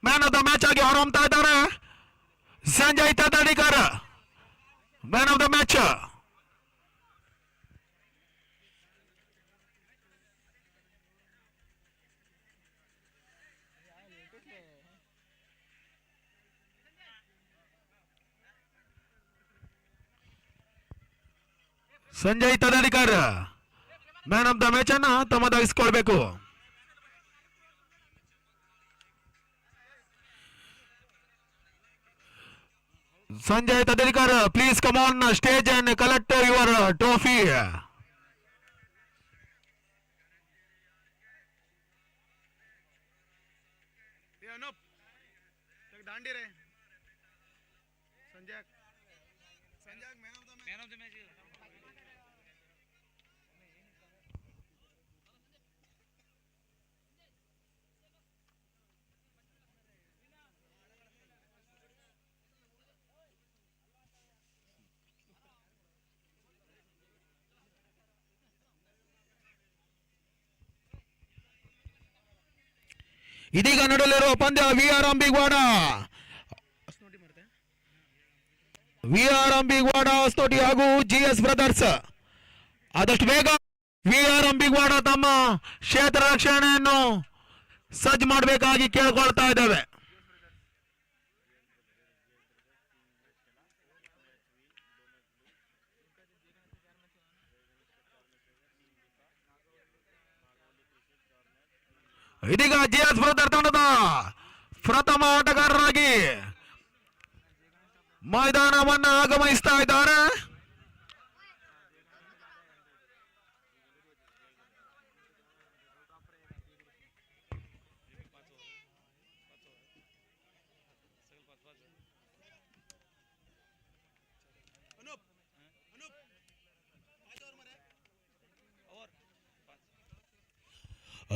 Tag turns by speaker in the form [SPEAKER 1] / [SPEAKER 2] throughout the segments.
[SPEAKER 1] Man of the match ಆಗಿ ಹೊರಹೊಮ್ತಾ ಇದ್ದಾರೆ Sanjay Tadadikar. Man of the match. Sanjay Tadadikar man of the match ಅನ್ನ ತಮ್ಮದಾಗಿಸಿಕೊಳ್ಬೇಕು. Sanjay Tadadikar, please come on stage and collect your trophy.
[SPEAKER 2] Man of the match.
[SPEAKER 1] ಇದೀಗ ನಡೆಯಲಿರುವ ಪಂದ್ಯ VR ಅಂಬಿಗ್ವಾಡ Hosakote ಹಾಗೂ ಜಿಎಸ್ ಬ್ರದರ್ಸ್. ಆದಷ್ಟು ಬೇಗ ವಿಆರ್ ಅಂಬಿಗ್ವಾಡ ತಮ್ಮ ಕ್ಷೇತ್ರ ರಕ್ಷಣೆಯನ್ನು ಸಜ್ಜು ಮಾಡಬೇಕಾಗಿ ಕೇಳ್ಕೊಳ್ತಾ ಇದ್ದೇವೆ. ಇದೀಗ ಜಿಎಸ್ ಬ್ರದರ್ ತಂಡದ ಪ್ರಥಮ ಆಟಗಾರರಾಗಿ ಮೈದಾನವನ್ನು ಆಗಮಿಸ್ತಾ ಇದ್ದಾರೆ.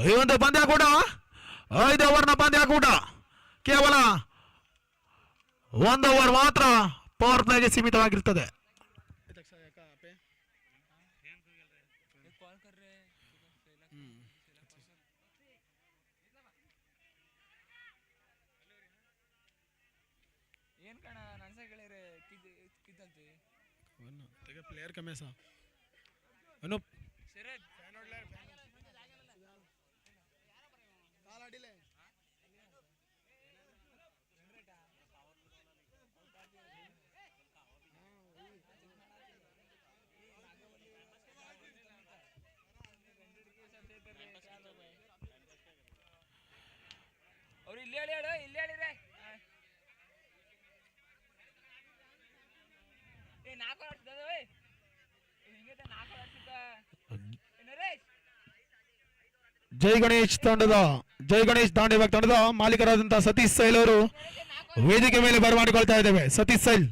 [SPEAKER 1] ಈ ಒಂದು ಪಂದ್ಯಾಕೂಟ 5 ಓವರ್ನ ಪಂದ್ಯಾಕೂಟ. ಕೇವಲ 1 ಓವರ್ ಮಾತ್ರ ಪವರ್ ಪ್ಲೇಗೆ ಸೀಮಿತವಾಗಿರುತ್ತದೆ. ಪ್ಲೇಯರ್ ಕಮ್ಮಿ ಸಾ ಅನೂಪ್
[SPEAKER 2] ಅವ್ರು ಇಲ್ಲಿ ಹೇಳಿ ಇಲ್ಲಿ ಹೇಳಿದ್ರೆ ನಾಲ್ಕು ಆಡ್ತದ ಹಿಂಗೆ ನಾಲ್ಕು ಆಡ್ತಿದ್ದ ನರೇಶ್.
[SPEAKER 1] ಜೈ ಗಣೇಶ್ ದಾಂಡೇವಾಗ್ ತಂಡದ ಮಾಲೀಕರಾದಂತಹ ಸತೀಶ್ ಸೈಲ್ ಅವರು ವೇದಿಕೆ ಮೇಲೆ ಬರಮಾಡಿಕೊಳ್ತಾ ಇದ್ದೇವೆ. ಸತೀಶ್ ಸೈಲ್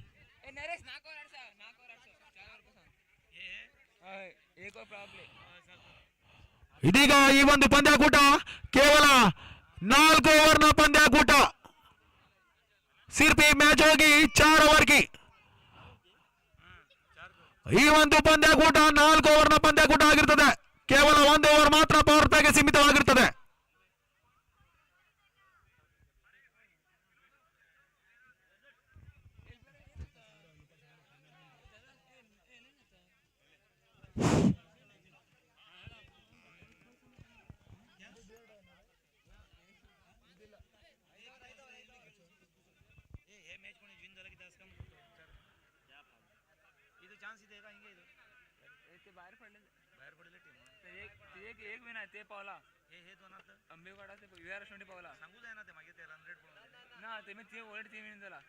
[SPEAKER 1] ಇದೀಗ ಈ ಒಂದು ಪಂದ್ಯಾಕೂಟ ಕೇವಲ 4 ಓವರ್ನ ಪಂದ್ಯಾಕೂಟ. ಸಿರ್ಪಿ ಮ್ಯಾಚ್ ಹೋಗಿ 4 ಓವರ್ಗೆ ಈ ಒಂದು ಪಂದ್ಯಾಕೂಟ 4 ಓವರ್ನ ಪಂದ್ಯಾಕೂಟ ಆಗಿರ್ತದೆ. ಕೇವಲ 1 ಓವರ್ ಮಾತ್ರ ಪವರ್ ಪ್ಲೇಗೆ ಸೀಮಿತವಾಗಿರ್ತದೆ.
[SPEAKER 2] एक विना ते पावला हे दोनात अंबेवाडा ते विहार स्टोंडी पावला सांगू जाय ना ते मागे ते रन रेट ना ते मी ते ओल्ड टीम इन झाला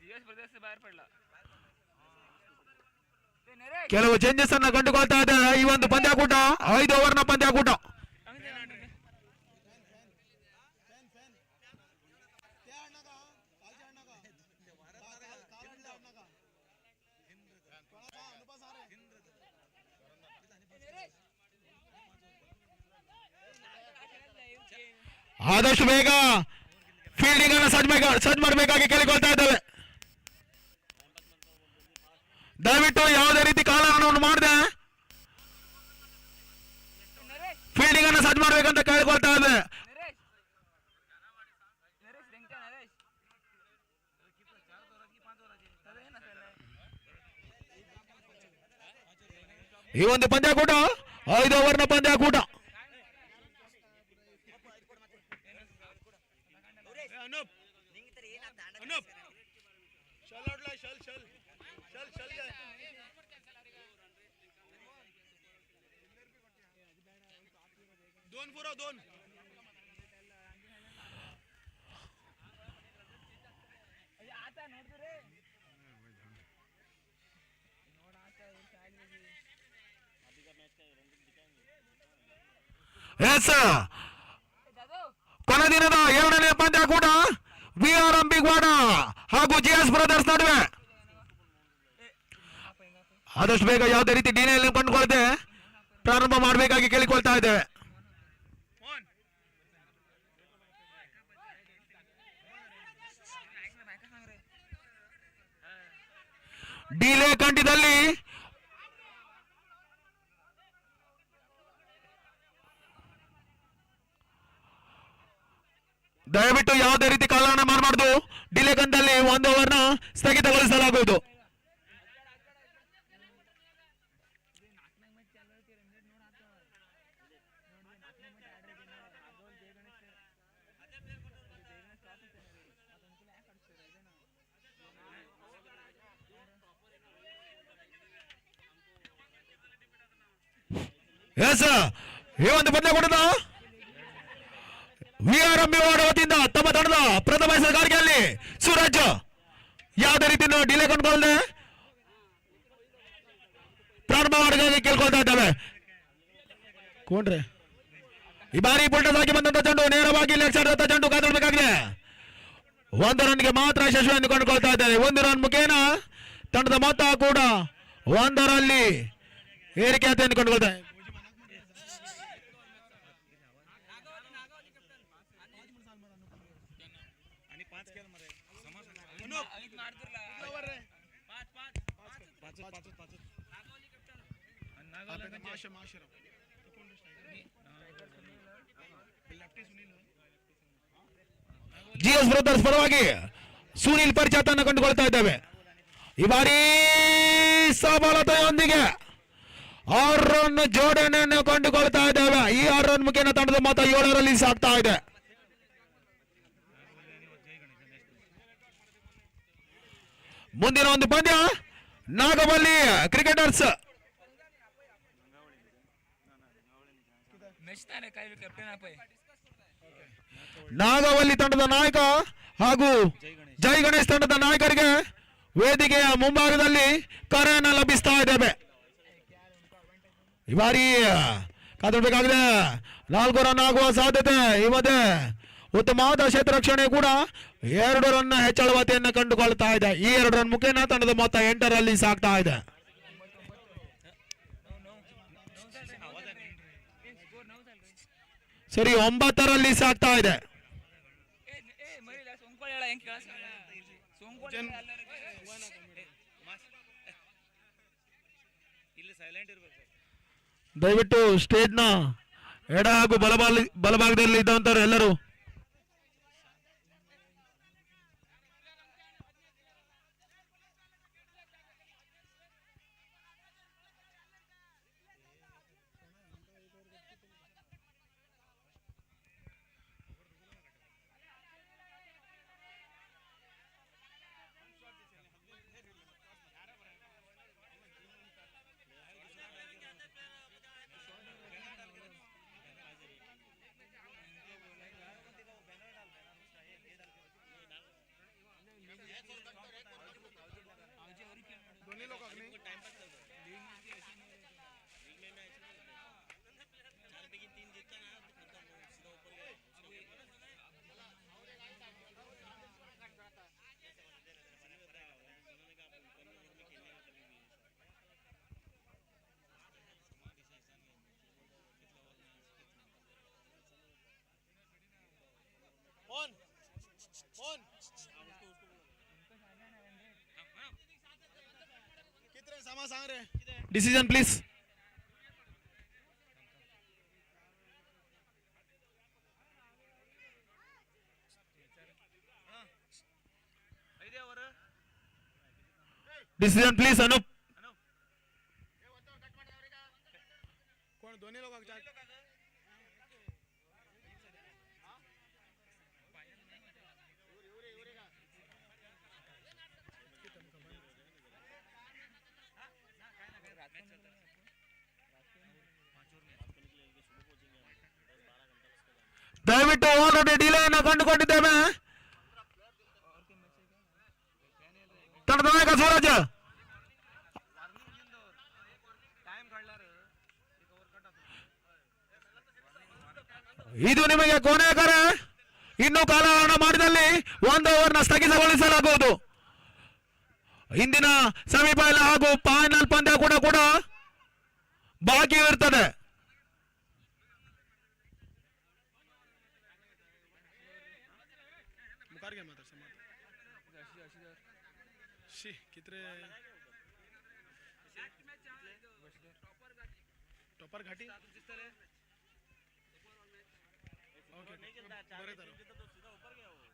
[SPEAKER 2] जीएस प्रदेश से बाहेर पडला.
[SPEAKER 1] ಕೆಲವು ಚೇಂಜಸ್ ಅನ್ನ ಕಂಡುಕೊಳ್ತಾ ಇದ್ದಾರೆ. ಈ ಒಂದು ಪಂದ್ಯಾಕೂಟ 5 ಓವರ್ನ ಪಂದ್ಯಾಕೂಟ. ಆದಷ್ಟು ಬೇಗ ಫೀಲ್ಡಿಂಗ್ ಅನ್ನು ಸಜ್ಜು ಮಾಡಬೇಕಾಗಿ ಕೇಳಿಕೊಳ್ತಾ ಇದ್ದೇವೆ. ದಯವಿಟ್ಟು ಯಾವುದೇ ರೀತಿ ಕಾಲಹರಣವನ್ನು ಮಾಡದೆ ಫೀಲ್ಡಿಂಗ್ ಅನ್ನು ಸಜ್ಜು ಮಾಡಬೇಕಂತ ಕೇಳಿಕೊಳ್ತಾ आहे.
[SPEAKER 2] नरेश नरेश रेंगटा नरेश तसं हे नसेल
[SPEAKER 1] ಈ ಒಂದು ಪಂದ್ಯಾಕೂಟ 5 ಓವರ್ನ ಪಂದ್ಯಾಕೂಟ.
[SPEAKER 2] आता ನೋಡ್ದ್ರೆ
[SPEAKER 1] ಎಸ್ ಕೊನೆ ದಿನದ 2ನೇ ಪಂದ್ಯಾಕೂಟ ವಿಆರ್ ಅಂಬಿಗವಾಡ ಹಾಗೂ ಜಿಎಸ್ ಬ್ರದರ್ಸ್ ನಡುವೆ. ಆದಷ್ಟು ಬೇಗ ಯಾವುದೇ ರೀತಿ ಡಿನೇಯಲ್ಲಿ ಕಂಡುಕೊಳ್ಳದೆ ಪ್ರಾರಂಭ ಮಾಡಬೇಕಾಗಿ ಕೇಳಿಕೊಳ್ತಾ ಇದ್ದೇವೆ. ಡಿಲೇ ಕಂಡಿದಲ್ಲಿ ದಯವಿಟ್ಟು ಯಾವುದೇ ರೀತಿ ಕಾಲಹರಣ ಮಾಡಬಾರ್ದು. ಡಿಲೇ ಕಂಡಲ್ಲಿ 1 ಓವರ್ನ ಸ್ಥಗಿತಗೊಳಿಸಲಾಗುವುದು. ಎಸ್ ಈ ಒಂದು ಪಂದ್ಯಾಕೂಟದ ವಿಆರ್ ಅಂಬಿಗವಾಡ ವತಿಯಿಂದ ತಮ್ಮ ತಂಡದ ಪ್ರಥಮ ಹೆಸರುಗಾರಿಕೆಯಲ್ಲಿ ಸೂರಜ್ ಯಾವುದೇ ರೀತಿಯನ್ನು ಡಿಲೇ ಕೊಂಡ್ಕೊಳ್ಳದೆ ಪ್ರಾರಂಭ ಮಾಡೋದಾಗಿ ಕೇಳ್ಕೊಳ್ತಾ ಇದ್ದಾವೆ. ಕೊಂಡ್ರೆ ಈ ಬಾರಿ ಪುಲ್ಟದಾಗಿ ಬಂದಂತ ಚೆಂಡು ನೇರವಾಗಿ ಲೆಗ್ ಸೈಡ್ ಚೆಂಡು ಕಾದೊಳ್ಬೇಕಾಗಿದೆ. 1 ರನ್ಗೆ ಮಾತ್ರ ಯಶಸ್ವಿಯನ್ನು ಕಂಡುಕೊಳ್ತಾ ಇದ್ದಾರೆ. 1 ರನ್ ಮುಖೇನ ತಂಡದ ಮೊತ್ತ ಕೂಡ 1ರಲ್ಲಿ ಏರಿಕೆಯಾತೆಯನ್ನು ಕಂಡುಕೊಳ್ತಾ ಇದೆ. ಜಿಎಸ್ ಬ್ರದರ್ಸ್ ಪರವಾಗಿ ಸುನಿಲ್ ಪರಿಚಾತನ್ನು ಕಂಡುಕೊಳ್ತಾ ಇದ್ದೇವೆ. ಈ ಬಾರಿ ಸಬಲತೆಯೊಂದಿಗೆ 6 ರನ್ ಜೋಡಣೆಯನ್ನು ಕಂಡುಕೊಳ್ತಾ ಇದ್ದೇವೆ. ಈ 6 ರನ್ ಮುಖೇನ ತಂಡದ ಮೊತ್ತ 7ರಲ್ಲಿ ಸಾಗ್ತಾ ಇದೆ. ಮುಂದಿನ ಒಂದು ಪಂದ್ಯ ನಾಗವಲ್ಲಿ ಕ್ರಿಕೆಟರ್ಸ್
[SPEAKER 2] ಮೆಚ್ತಾನೆ ಕೈ ಕ್ಯಾಪ್ಟನ್ ಆಪೈ
[SPEAKER 1] ನಾಗವಲ್ಲಿ ತಂಡದ ನಾಯಕ ಹಾಗೂ ಜೈ ಗಣೇಶ್ ತಂಡದ ನಾಯಕರಿಗೆ ವೇದಿಕೆಯ ಮುಂಭಾಗದಲ್ಲಿ ಕರೆಯನ್ನು ಲಭಿಸ್ತಾ ಇದ್ದೇವೆ. ಈ ಬಾರಿ ಕಾದಿರಬೇಕಾಗಿದೆ. 4 ರನ್ ಆಗುವ ಸಾಧ್ಯತೆ. ಈ ಮಧ್ಯೆ ಉತ್ತಮವಾದ ಕ್ಷೇತ್ರ ರಕ್ಷಣೆ ಕೂಡ 2 ರನ್ ಹೆಚ್ಚಳವತೆಯನ್ನು ಕಂಡುಕೊಳ್ತಾ ಇದೆ. ಈ 2 ರನ್ ಮುಖೇನ ತಂಡದ ಮೊತ್ತ 8ರಲ್ಲಿ ಸಾಗ್ತಾ ಇದೆ. ಸರಿ 9ರಲ್ಲಿ ಸಾಗ್ತಾ ಇದೆ. ದಯವಿಟ್ಟು ಸ್ಟೇಜ್ನ ಎಡ ಹಾಗೂ ಬಲಭಾಗದಲ್ಲಿ ಇದ್ದಂಥವ್ರು ಎಲ್ಲರೂ decision please. Decision please Anoop. ದಯವಿಟ್ಟು ಆಲ್ರೆಡಿ ಡಿಲೇಯನ್ನು ಕಂಡುಕೊಂಡಿದ್ದೇವೆ. ತಂಡದ ನಾಯಕ ಸೂರಜ್, ಇದು ನಿಮಗೆ ಕೊನೆಯ ಕರೆ. ಇನ್ನೂ ಕಾಲಹರಣ ಮಾಡಿದಲ್ಲಿ 1 ಓವರ್ನ ಸ್ಥಗಿತಗೊಳಿಸಲಾಗುವುದು. ಇಂದಿನ ಸೆಮಿಫೈನಲ್ ಹಾಗೂ ಫೈನಲ್ ಪಂದ್ಯ ಕೂಡ ಬಾಕಿ ಇರುತ್ತದೆ.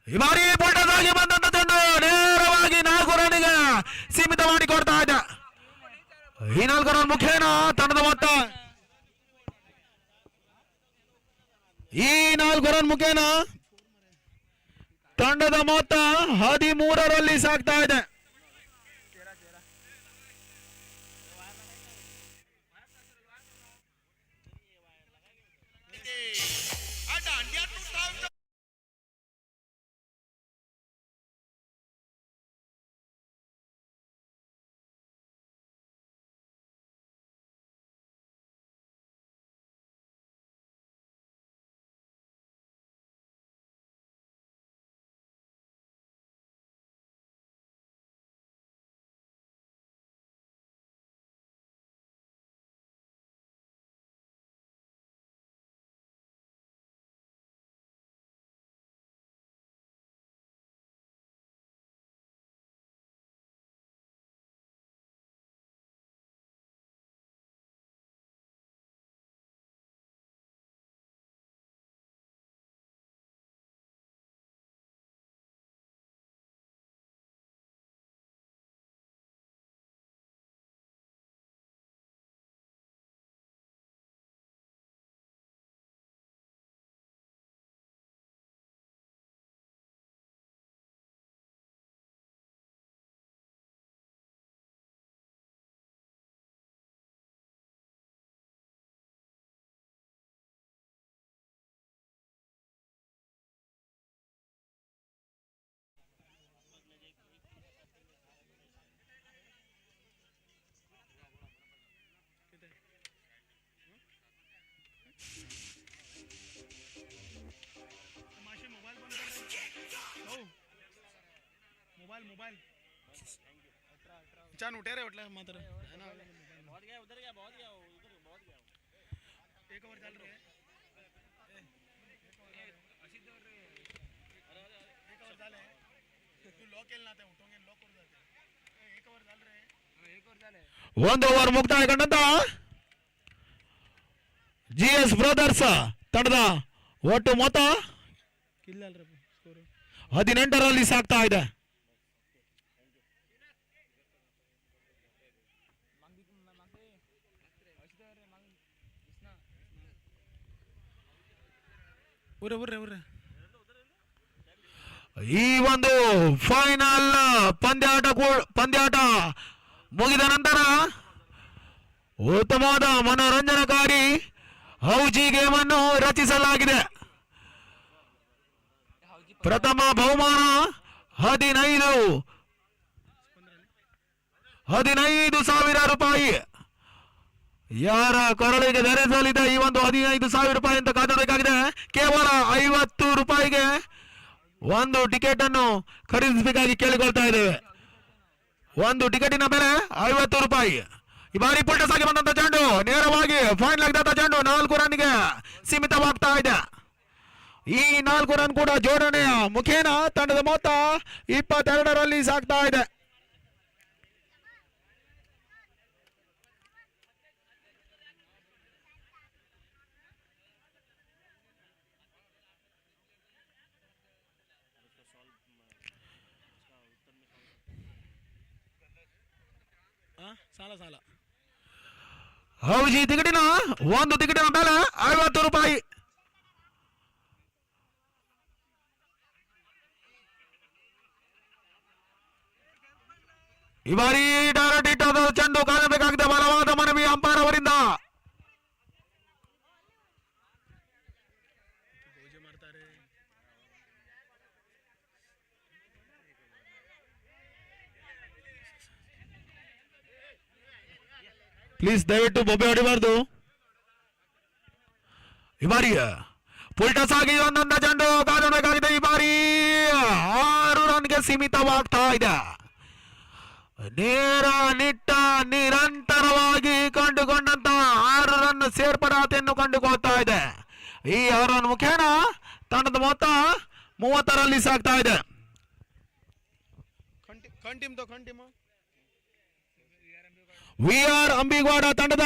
[SPEAKER 1] ಈ ಬಾರಿ ಪುಟ್ಟದಾಗಿ ಬಂದಂತ ಚೆಂಡು ನೇರವಾಗಿ 4 ರನ್ನಿಗೆ ಸೀಮಿತ ಮಾಡಿಕೊಡ್ತಾ ಇದೆ. ಈ 4 ರನ್ ಮುಖೇನ ತಂಡದ ಮೊತ್ತ ಈ 4 ರನ್ ಮುಖೇನ ತಂಡದ ಮೊತ್ತ 13ರಲ್ಲಿ ಸಾಗ್ತಾ ಇದೆ.
[SPEAKER 3] मोबाइल चान उठे रहे उठला मात्र है ना बहुत गया उधर गया बहुत गया उधर बहुत गया एक ओवर चल रहे एक ओवर डाले तू लॉक खेलना था उठोगे लॉक कर जाते एक ओवर डाल रहे एक ओवर डाले
[SPEAKER 1] 1 ಓವರ್ ಮುಕ್ತಾಯಗೊಂಡಂತ ಜಿಎಸ್ ಬ್ರದರ್ಸ್ ತಂಡದ ಒಟ್ಟು ಮೊತ್ತ
[SPEAKER 3] ಕಿಲ್ಲ ಅಲ್ರ ಸ್ಕೋರ್
[SPEAKER 1] 18ರಲ್ಲಿ ಸಾಗ್ತಾ ಇದೆ. ಈ ಒಂದು ಫೈನಲ್ ಪಂದ್ಯಾಟ ಮುಗಿದ ನಂತರ ಉತ್ತಮವಾದ ಮನೋರಂಜನಕಾರಿ ಹೌಜಿ ಗೇಮ್ ಅನ್ನು ರಚಿಸಲಾಗಿದೆ. ಪ್ರಥಮ ಬಹುಮಾನ 15,000 ರೂಪಾಯಿ. ಯಾರ ಕರಳಿಗೆ ಧರಿಸಲಿದೆ ಈ ಒಂದು 15,000 ರೂಪಾಯಿ ಅಂತ ಕಾದಬೇಕಾಗಿದೆ. ಕೇವಲ 50 ರೂಪಾಯಿಗೆ ಒಂದು ಟಿಕೆಟ್ ಅನ್ನು ಖರೀದಿಸಬೇಕಾಗಿ ಕೇಳಿಕೊಳ್ತಾ ಇದ್ದೇವೆ. ಒಂದು ಟಿಕೆಟಿನ ಬೆಲೆ 50 ರೂಪಾಯಿ. ಈ ಬಾರಿ ಪುಲ್ಟಸಾಗಿ ಬಂದಂತ ಚೆಂಡು ನೇರವಾಗಿ ಫೈನಲ್ ಆಗಿದ್ದ ಚೆಂಡು 4 ರನ್ಗೆ ಸೀಮಿತವಾಗ್ತಾ ಇದೆ. ಈ 4 ರನ್ ಕೂಡ ಜೋಡಣೆಯ ಮುಖೇನ ತಂಡದ ಮೊತ್ತ 22ರಲ್ಲಿ ಸಾಗ್ತಾ ಇದೆ.
[SPEAKER 3] ಸಾಲ ಸಾಲ
[SPEAKER 1] ಹೌಜಿ ಟಿಕೆಟಿನ ಒಂದು ಟಿಕೆಟಿನ ಬೆಲೆ 50 ರೂಪಾಯಿ. ಈ ಬಾರಿ ಡೈರೆಕ್ಟ್ ಹಿಟ್ ಚೆಂಡು ಕಾಣಬೇಕಾಗಿದೆ. ಬಲವಾದ ಮನವಿ ಅಂಪೈರ್ ಅವರಿಂದ.
[SPEAKER 3] ಪೂಜೆ ಮಾಡ್ತಾರೆ.
[SPEAKER 1] ಪ್ಲೀಸ್ ದಯವಿಟ್ಟು ಬೊಬ್ಬೆ ಹೊಡಿಬಾರ್ದು. ಈ ಬಾರಿ ಪುಲ್ಟಸ್ ಆಗಿ ಒಂದೊಂದು ಚೆಂಡು ಕಾಣಬೇಕಾಗಿದೆ. ಈ ಬಾರಿ 6 ರನ್ಗೆ ಸೀಮಿತವಾಗ್ತಾ ಇದೆ. ನೇರ ನಿಟ್ಟ ನಿರಂತರವಾಗಿ ಕಂಡುಕೊಂಡಂತ 6 ರನ್ ಸೇರ್ಪಡಾತೆಯನ್ನು ಕಂಡುಕೊಳ್ತಾ ಇದೆ. ಈ 6 ರನ್ ಮುಖೇನ ತಂಡದ ಮೊತ್ತ 30ರಲ್ಲಿ ಸಾಗ್ತಾ ಇದೆ.
[SPEAKER 3] ಖಂಟಿಮ
[SPEAKER 1] ವಿಆರ್ ಅಂಬಿಗೌಡ ತಂಡದ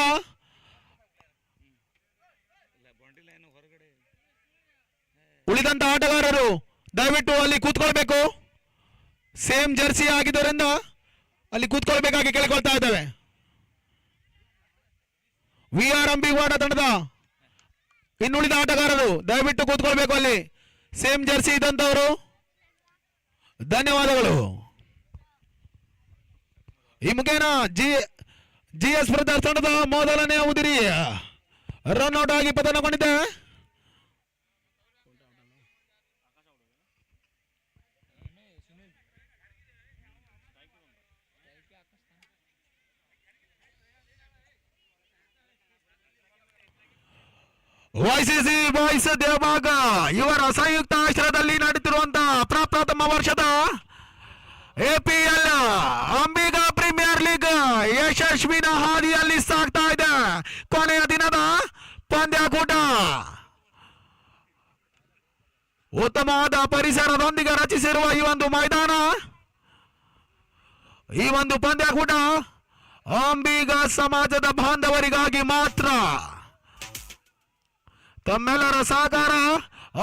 [SPEAKER 1] ಉಳಿದಂತ ಆಟಗಾರರು ದಯವಿಟ್ಟು ಅಲ್ಲಿ ಕೂತ್ಕೊಳ್ಬೇಕು. ಸೇಮ್ ಜರ್ಸಿ ಆಗಿದ್ದರಿಂದ ಅಲ್ಲಿ ಕೂತ್ಕೊಳ್ಬೇಕಾಗಿ ಕೇಳಿಕೊಳ್ತಾ ಇದ್ದೇವೆ. ವಿಆರ್ ಅಂಬಿಗೌಡ ತಂಡದ ಇನ್ನುಳಿದ ಆಟಗಾರರು ದಯವಿಟ್ಟು ಕೂತ್ಕೊಳ್ಬೇಕು. ಅಲ್ಲಿ ಸೇಮ್ ಜರ್ಸಿ ಇದ್ದಂತವರು ಧನ್ಯವಾದಗಳು. ಈ ಮುಖೇನ ಜಿಎಸ್ ಬ್ರದರ್ಸ್ ತಂಡದ ಮೊದಲನೇ ಉದಿರಿ ರನ್ಔಟ್ ಆಗಿ ಪತನಗೊಂಡಿದೆ. YCC ಬಾಯ್ಸ್ ದೇವಬಾಗ ಇವರ ಸಂಯುಕ್ತ ಆಶ್ರಯದಲ್ಲಿ ನಡೆಯುತ್ತಿರುವಂತಹ ಪ್ರಪ್ರಥಮ ವರ್ಷದ APL ಅಂಬಿಗ ಪ್ರೀಮಿಯರ್ ಲೀಗ್ ಯಶಸ್ವಿನ ಹಾದಿಯಲ್ಲಿ ಸಾಗ್ತಾ ಇದೆ. ಕೊನೆಯ ದಿನದ ಪಂದ್ಯಾಕೂಟ ಉತ್ತಮವಾದ ಪರಿಸರದೊಂದಿಗೆ ರಚಿಸಿರುವ ಈ ಒಂದು ಮೈದಾನ, ಈ ಒಂದು ಪಂದ್ಯಾಕೂಟ ಅಂಬಿಗ ಸಮಾಜದ ಬಾಂಧವರಿಗಾಗಿ ಮಾತ್ರ. ತಮ್ಮೆಲ್ಲರ ಸಹಕಾರ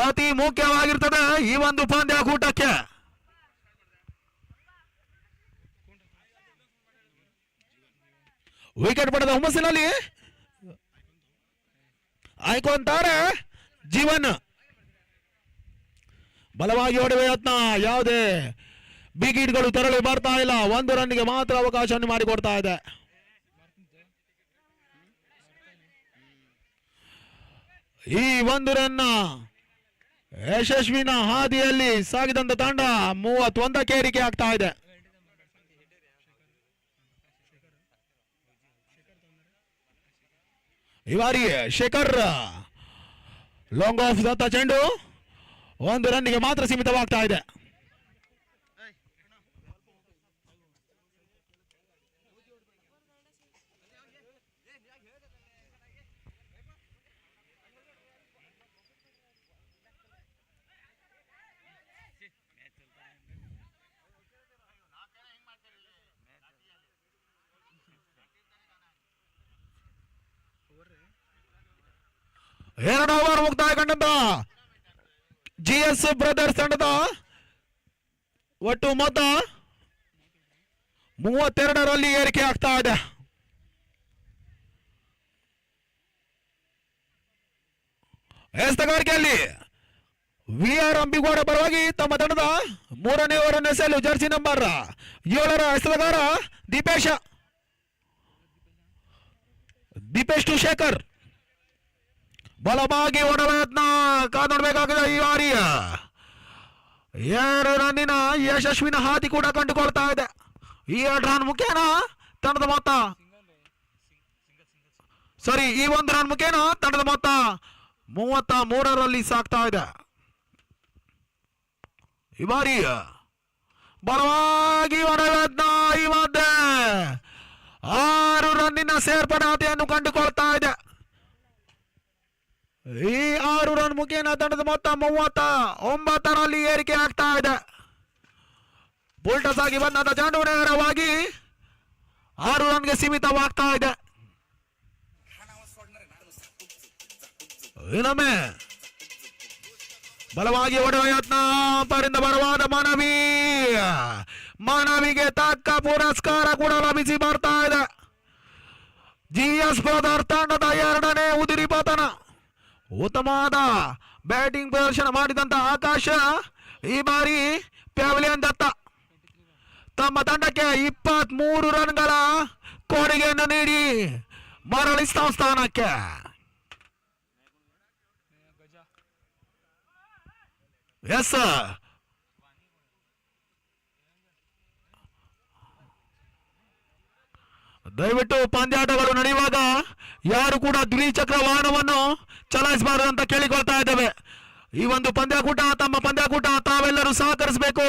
[SPEAKER 1] ಅತಿ ಮುಖ್ಯವಾಗಿರ್ತದೆ ಈ ಒಂದು ಪಂದ್ಯಾಕೂಟಕ್ಕೆ. ವಿಕೆಟ್ ಪಡೆದ ಹುಮ್ಮಸ್ಸಿನಲ್ಲಿ ಆಯ್ಕೊಂತಾರೆ ಜೀವನ್. ಬಲವಾಗಿ ಹೊಡೆಯುವ ಯತ್ನ, ಯಾವುದೇ ಬಿಗ್ ಹಿಟ್ಗಳು ತೆರಳಿ ಬರ್ತಾ ಇಲ್ಲ. 1 ರನ್ಗೆ ಮಾತ್ರ ಅವಕಾಶವನ್ನು ಮಾಡಿಕೊಡ್ತಾ ಇದೆ. ಈ 1 ರನ್ನ ಯಶಸ್ವಿನ ಹಾದಿಯಲ್ಲಿ ಸಾಗಿದಂತ ತಂಡ 31ಕ್ಕೆ ಏರಿಕೆ ಆಗ್ತಾ ಇದೆ. ಈ ಬಾರಿ ಶೇಖರ್ ಲಾಂಗ್ ಆಫ್ ದತ್ತ ಚೆಂಡು 1 ರನ್ಗೆ ಮಾತ್ರ ಸೀಮಿತವಾಗ್ತಾ ಇದೆ. ಎರಡು ಓವರ್ ಮುಕ್ತಾಯಗೊಂಡಂತ ಜಿಎಸ್ ಬ್ರದರ್ಸ್ ತಂಡದ ಒಟ್ಟು ಮೊತ್ತ 32ರಲ್ಲಿ ಏರಿಕೆ ಆಗ್ತಾ ಇದೆ. ಎಸ್ತಗಾರಿಕೆಯಲ್ಲಿ ವಿಆರ್ ಅಂಬಿಗೌಡ ಪರವಾಗಿ ತಮ್ಮ ತಂಡದ 3ನೇ ಓವರನ್ನು ಎಸೆಯಲು ಜರ್ಸಿ ನಂಬರ್ 7ರ ಎಸೆತಗಾರ ದೀಪೇಶ್ ಟು ಶೇಖರ್. ಬಲವಾಗಿ ಹೊಡೆಯುವ ಯತ್ನ ಕಾನೂಡಬೇಕಾಗಿದೆ. ಈ ಬಾರಿ 2 ರನ್ನಿನ ಯಶಸ್ವಿನ ಹಾದಿ ಕೂಡ ಕಂಡುಕೊಳ್ತಾ ಇದೆ. ಈ 2 ರನ್ ಮುಖೇನ ತಂಡದ ಮೊತ್ತ ಈ 1 ರನ್ ಮುಖೇನ ತಂಡದ ಮೊತ್ತ 33ರಲ್ಲಿ ಸಾಗ್ತಾ ಇದೆ. ಈ ಬಾರಿ ಬಲವಾಗಿ ಹೊಡೆಯುವ ಯತ್ನ, ಈ ಮಧ್ಯೆ 6 ರನ್ನಿನ ಸೇರ್ಪಡಾತೆಯನ್ನು ಕಂಡುಕೊಳ್ತಾ ಇದೆ. ಈ 6 ರನ್ ಮುಖೇನ ತಂಡದ ಮೊತ್ತ 39ರಲ್ಲಿ ಏರಿಕೆ ಆಗ್ತಾ ಇದೆ. ಬುಲ್ಟಸ್ ಆಗಿ ಬಂದ ಚೆಂಡು ನೇರವಾಗಿ 6 ರನ್ಗೆ ಸೀಮಿತವಾಗ್ತಾ ಇದೆ. ಇನ್ನೊಮ್ಮೆ ಬಲವಾಗಿ ಹೊಡೆಯುವ ಯತ್ನ, ಪರಿಂದ ಬಲವಾದ ಮನವಿಗೆ ತಕ್ಕ ಪುರಸ್ಕಾರ ಕೂಡ ಲಭಿಸಿ ಬರ್ತಾ ಇದೆ. GS ಬ್ರದರ್ ತಂಡದ ಎರಡನೇ ಉದುರಿ ಪತನ. ಉತ್ತಮವಾದ ಬ್ಯಾಟಿಂಗ್ ಪ್ರದರ್ಶನ ಮಾಡಿದಂತ ಆಕಾಶ ಈ ಬಾರಿ ಪ್ಯಾವಿಲಿಯನ್ ದತ್ತ ತಮ್ಮ ತಂಡಕ್ಕೆ 23 ರನ್ಗಳ ಕೊಡುಗೆಯನ್ನು ನೀಡಿ ಮರಳಿಸ್ತಾ ಸ್ಥಾನಕ್ಕೆ. ಎಸ್ ದಯವಿಟ್ಟು ಪಂದ್ಯಾಟಗಳು ನಡೆಯುವಾಗ ಯಾರು ಕೂಡ ದ್ವಿಚಕ್ರ ವಾಹನವನ್ನು ಚಲಾಯಿಸಬಾರದು ಅಂತ ಕೇಳಿಕೊಳ್ತಾ ಇದ್ದೇವೆ. ಈ ಒಂದು ಪಂದ್ಯಾಕೂಟ ತಮ್ಮ ಪಂದ್ಯಾಕೂಟ ತಾವೆಲ್ಲರೂ ಸಹಕರಿಸಬೇಕು.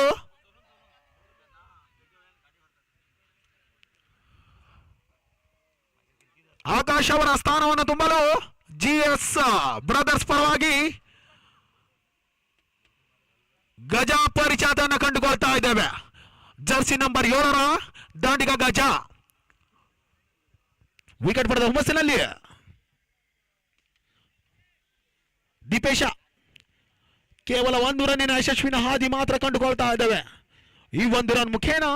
[SPEAKER 1] ಆಕಾಶ್ ಅವರ ಸ್ಥಾನವನ್ನು ತುಂಬಲು GS ಬ್ರದರ್ಸ್ ಪರವಾಗಿ ಗಜ ಪರಿಚಾತನ ಕಂಡುಕೊಳ್ತಾ ಇದ್ದೇವೆ. ಜರ್ಸಿ ನಂಬರ್ 7ರ ದಾಂಡಿಗ ಗಜ ವಿಕೆಟ್ ಪಡೆದ ಹುಮ್ಮಸ್ಸಿನಲ್ಲಿ ದೀಪೇಶ ಕೇವಲ 1 ರನ್ನಿನ ಯಶಸ್ವಿನ ಹಾದಿ ಮಾತ್ರ ಕಂಡುಕೊಳ್ತಾ ಇದ್ದೇವೆ. ಈ 1 ರನ್ ಮುಖೇನ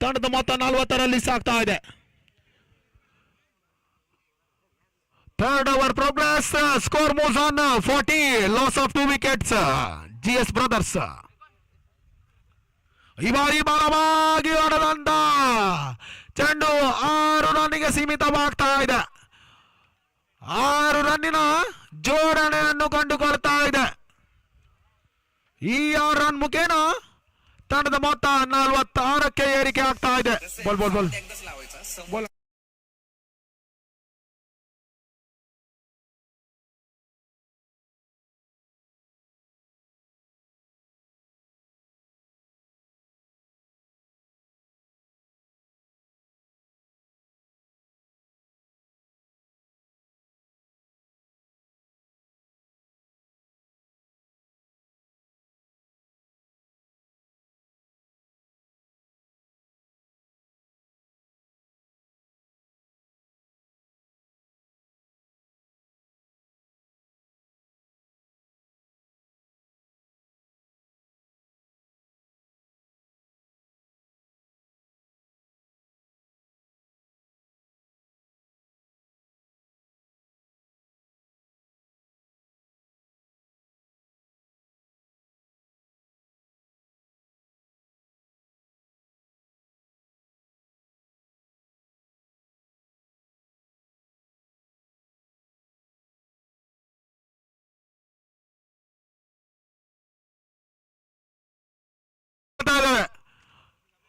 [SPEAKER 1] ತಂಡದ ಮೊತ್ತ 40ರಲ್ಲಿ ಸಾಗ್ತಾ ಇದೆ. Third over progress, score moves on 40, loss of 2 wickets. GS brothers ಈ ಬಾರಿ ಬಲವಾಗಿ ಹೊಡೆದಂತ ಚೆಂಡು 6 ರನ್ನಿಗೆ ಸೀಮಿತವಾಗ್ತಾ ಇದೆ. 6 ರನ್ನಿನ ಜೋಡಣೆಯನ್ನು ಕಂಡುಕೊಳ್ತಾ ಇದೆ. ಈ 6 ರನ್ ಮುಖೇನ ತಂಡದ ಮೊತ್ತ 46ಕ್ಕೆ ಏರಿಕೆ ಆಗ್ತಾ ಇದೆ. ಬೋಲ್ ಬೋಲ್ ಬೋಲ್ ಬೋಲ್.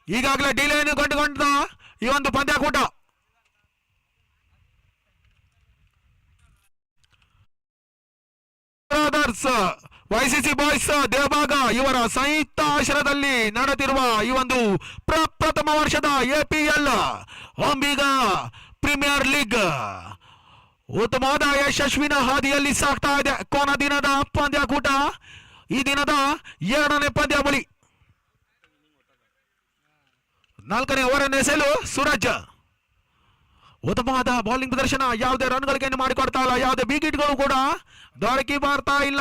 [SPEAKER 1] ಈಗಾಗಲೇ ಡಿಲೇಯನ್ನು ಕಂಡುಕೊಂಡ ಈ ಒಂದು ಪಂದ್ಯಾಕೂಟ YCC ಬಾಯ್ಸ್ ದೇವಭಾಗ ಇವರ ಸಂಯುಕ್ತ ಆಶ್ರಯದಲ್ಲಿ ನಡೆದಿರುವ ಈ ಒಂದು ಪ್ರಪ್ರಥಮ ವರ್ಷದ APL ಅಂಬಿಗ ಪ್ರೀಮಿಯರ್ ಲೀಗ್ ಉತ್ತಮವಾದ ಯಶಸ್ವಿನ ಹಾದಿಯಲ್ಲಿ ಸಾಗ್ತಾ ಇದೆ. ಕೊನ ದಿನದ ಪಂದ್ಯಾಕೂಟ, ಈ ದಿನದ 2ನೇ ಪಂದ್ಯಾವಳಿ. 4ನೇ ಓವರನ್ನು ಎಸೆಯಲು ಸೂರಜ್. ಉತ್ತಮವಾದ ಬೌಲಿಂಗ್ ಪ್ರದರ್ಶನ, ಯಾವುದೇ ರನ್ಗಳಿಗೆ ಮಾಡಿಕೊಡ್ತಾ ಇಲ್ಲ, ಯಾವುದೇ ವಿಕೆಟ್ಗಳು ಕೂಡ ದೊರಕಿ ಬರ್ತಾ ಇಲ್ಲ.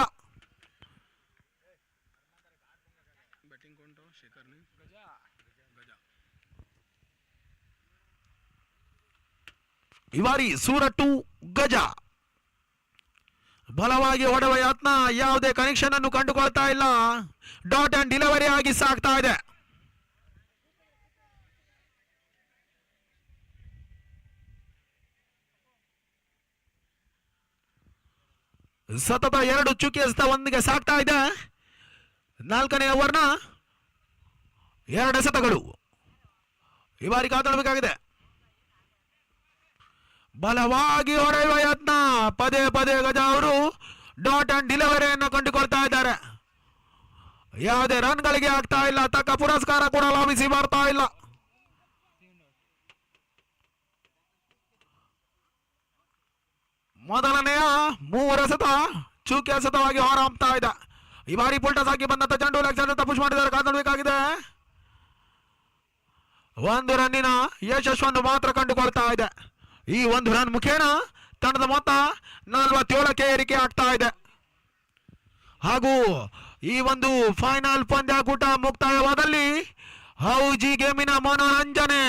[SPEAKER 1] ಈ ಬಾರಿ ಸೂರಟ್ಟು ಗಜ ಬಲವಾಗಿ ಹೊಡೆಯುವ ಯತ್ನ, ಯಾವುದೇ ಕನೆಕ್ಷನ್ ಅನ್ನು ಕಂಡುಕೊಳ್ತಾ ಇಲ್ಲ. ಡಾಟ್ ಅಂಡ್ ಡೆಲಿವರಿ ಆಗಿ ಸಾಗ್ತಾ ಇದೆ. ಸತತ 2 ಚುಕ್ಕಿ ಎಸೆತ ಒಂದಿಗೆ ಸಾಗ್ತಾ ಇದೆ. 4ನೇ ಓವರ್ನ 2 ಎಸೆತಗಳು ಈ ಬಾರಿ ಕಾದಾಡಬೇಕಾಗಿದೆ. ಬಲವಾಗಿ ಹೊಡೆಯುವ ಯತ್ನ, ಪದೇ ಪದೇ ಗಜ ಅವರು ಡಾಟ್ ಅಂಡ್ ಡೆಲಿವರಿಯನ್ನು ಕಂಡುಕೊಳ್ತಾ ಇದ್ದಾರೆ. ಯಾವುದೇ ರನ್ಗಳಿಗೆ ಆಗ್ತಾ ಇಲ್ಲ, ತಕ್ಕ ಪುರಸ್ಕಾರ ಕೂಡ ಲಭಿಸಿ ಬರ್ತಾ ಇಲ್ಲ. ಮೊದಲನೆಯ 3 ಎಸೆತ ಚೂಕೆ ಎಸೆತವಾಗಿ ಹೊರಹೊಮ್ತಾ ಇದೆ. ಈ ಬಾರಿ ಪುಲ್ಟಸ್ ಆಗಿ ಬಂದಂತ ಚೆಂಡು ಲಕ್ಷ್ಯ ಪುಷ್ ಮಾಡಿದ್ದಾರೆ. ಕಾದಾಡಬೇಕಾಗಿದೆ. 1 ರನ್ನಿನ ಯಶಸ್ಸನ್ನು ಮಾತ್ರ ಕಂಡುಕೊಳ್ತಾ ಇದೆ. ಈ 1 ರನ್ ಮುಖೇನ ತಂಡದ ಮೊತ್ತ 47ಕ್ಕೆ ಏರಿಕೆ ಆಗ್ತಾ ಇದೆ. ಹಾಗೂ ಈ ಒಂದು ಫೈನಲ್ ಪಂದ್ಯಾಕೂಟ ಮುಕ್ತಾಯವಾದಲ್ಲಿ ಹೌಜಿ ಗೇಮಿನ ಮನೋರಂಜನೆ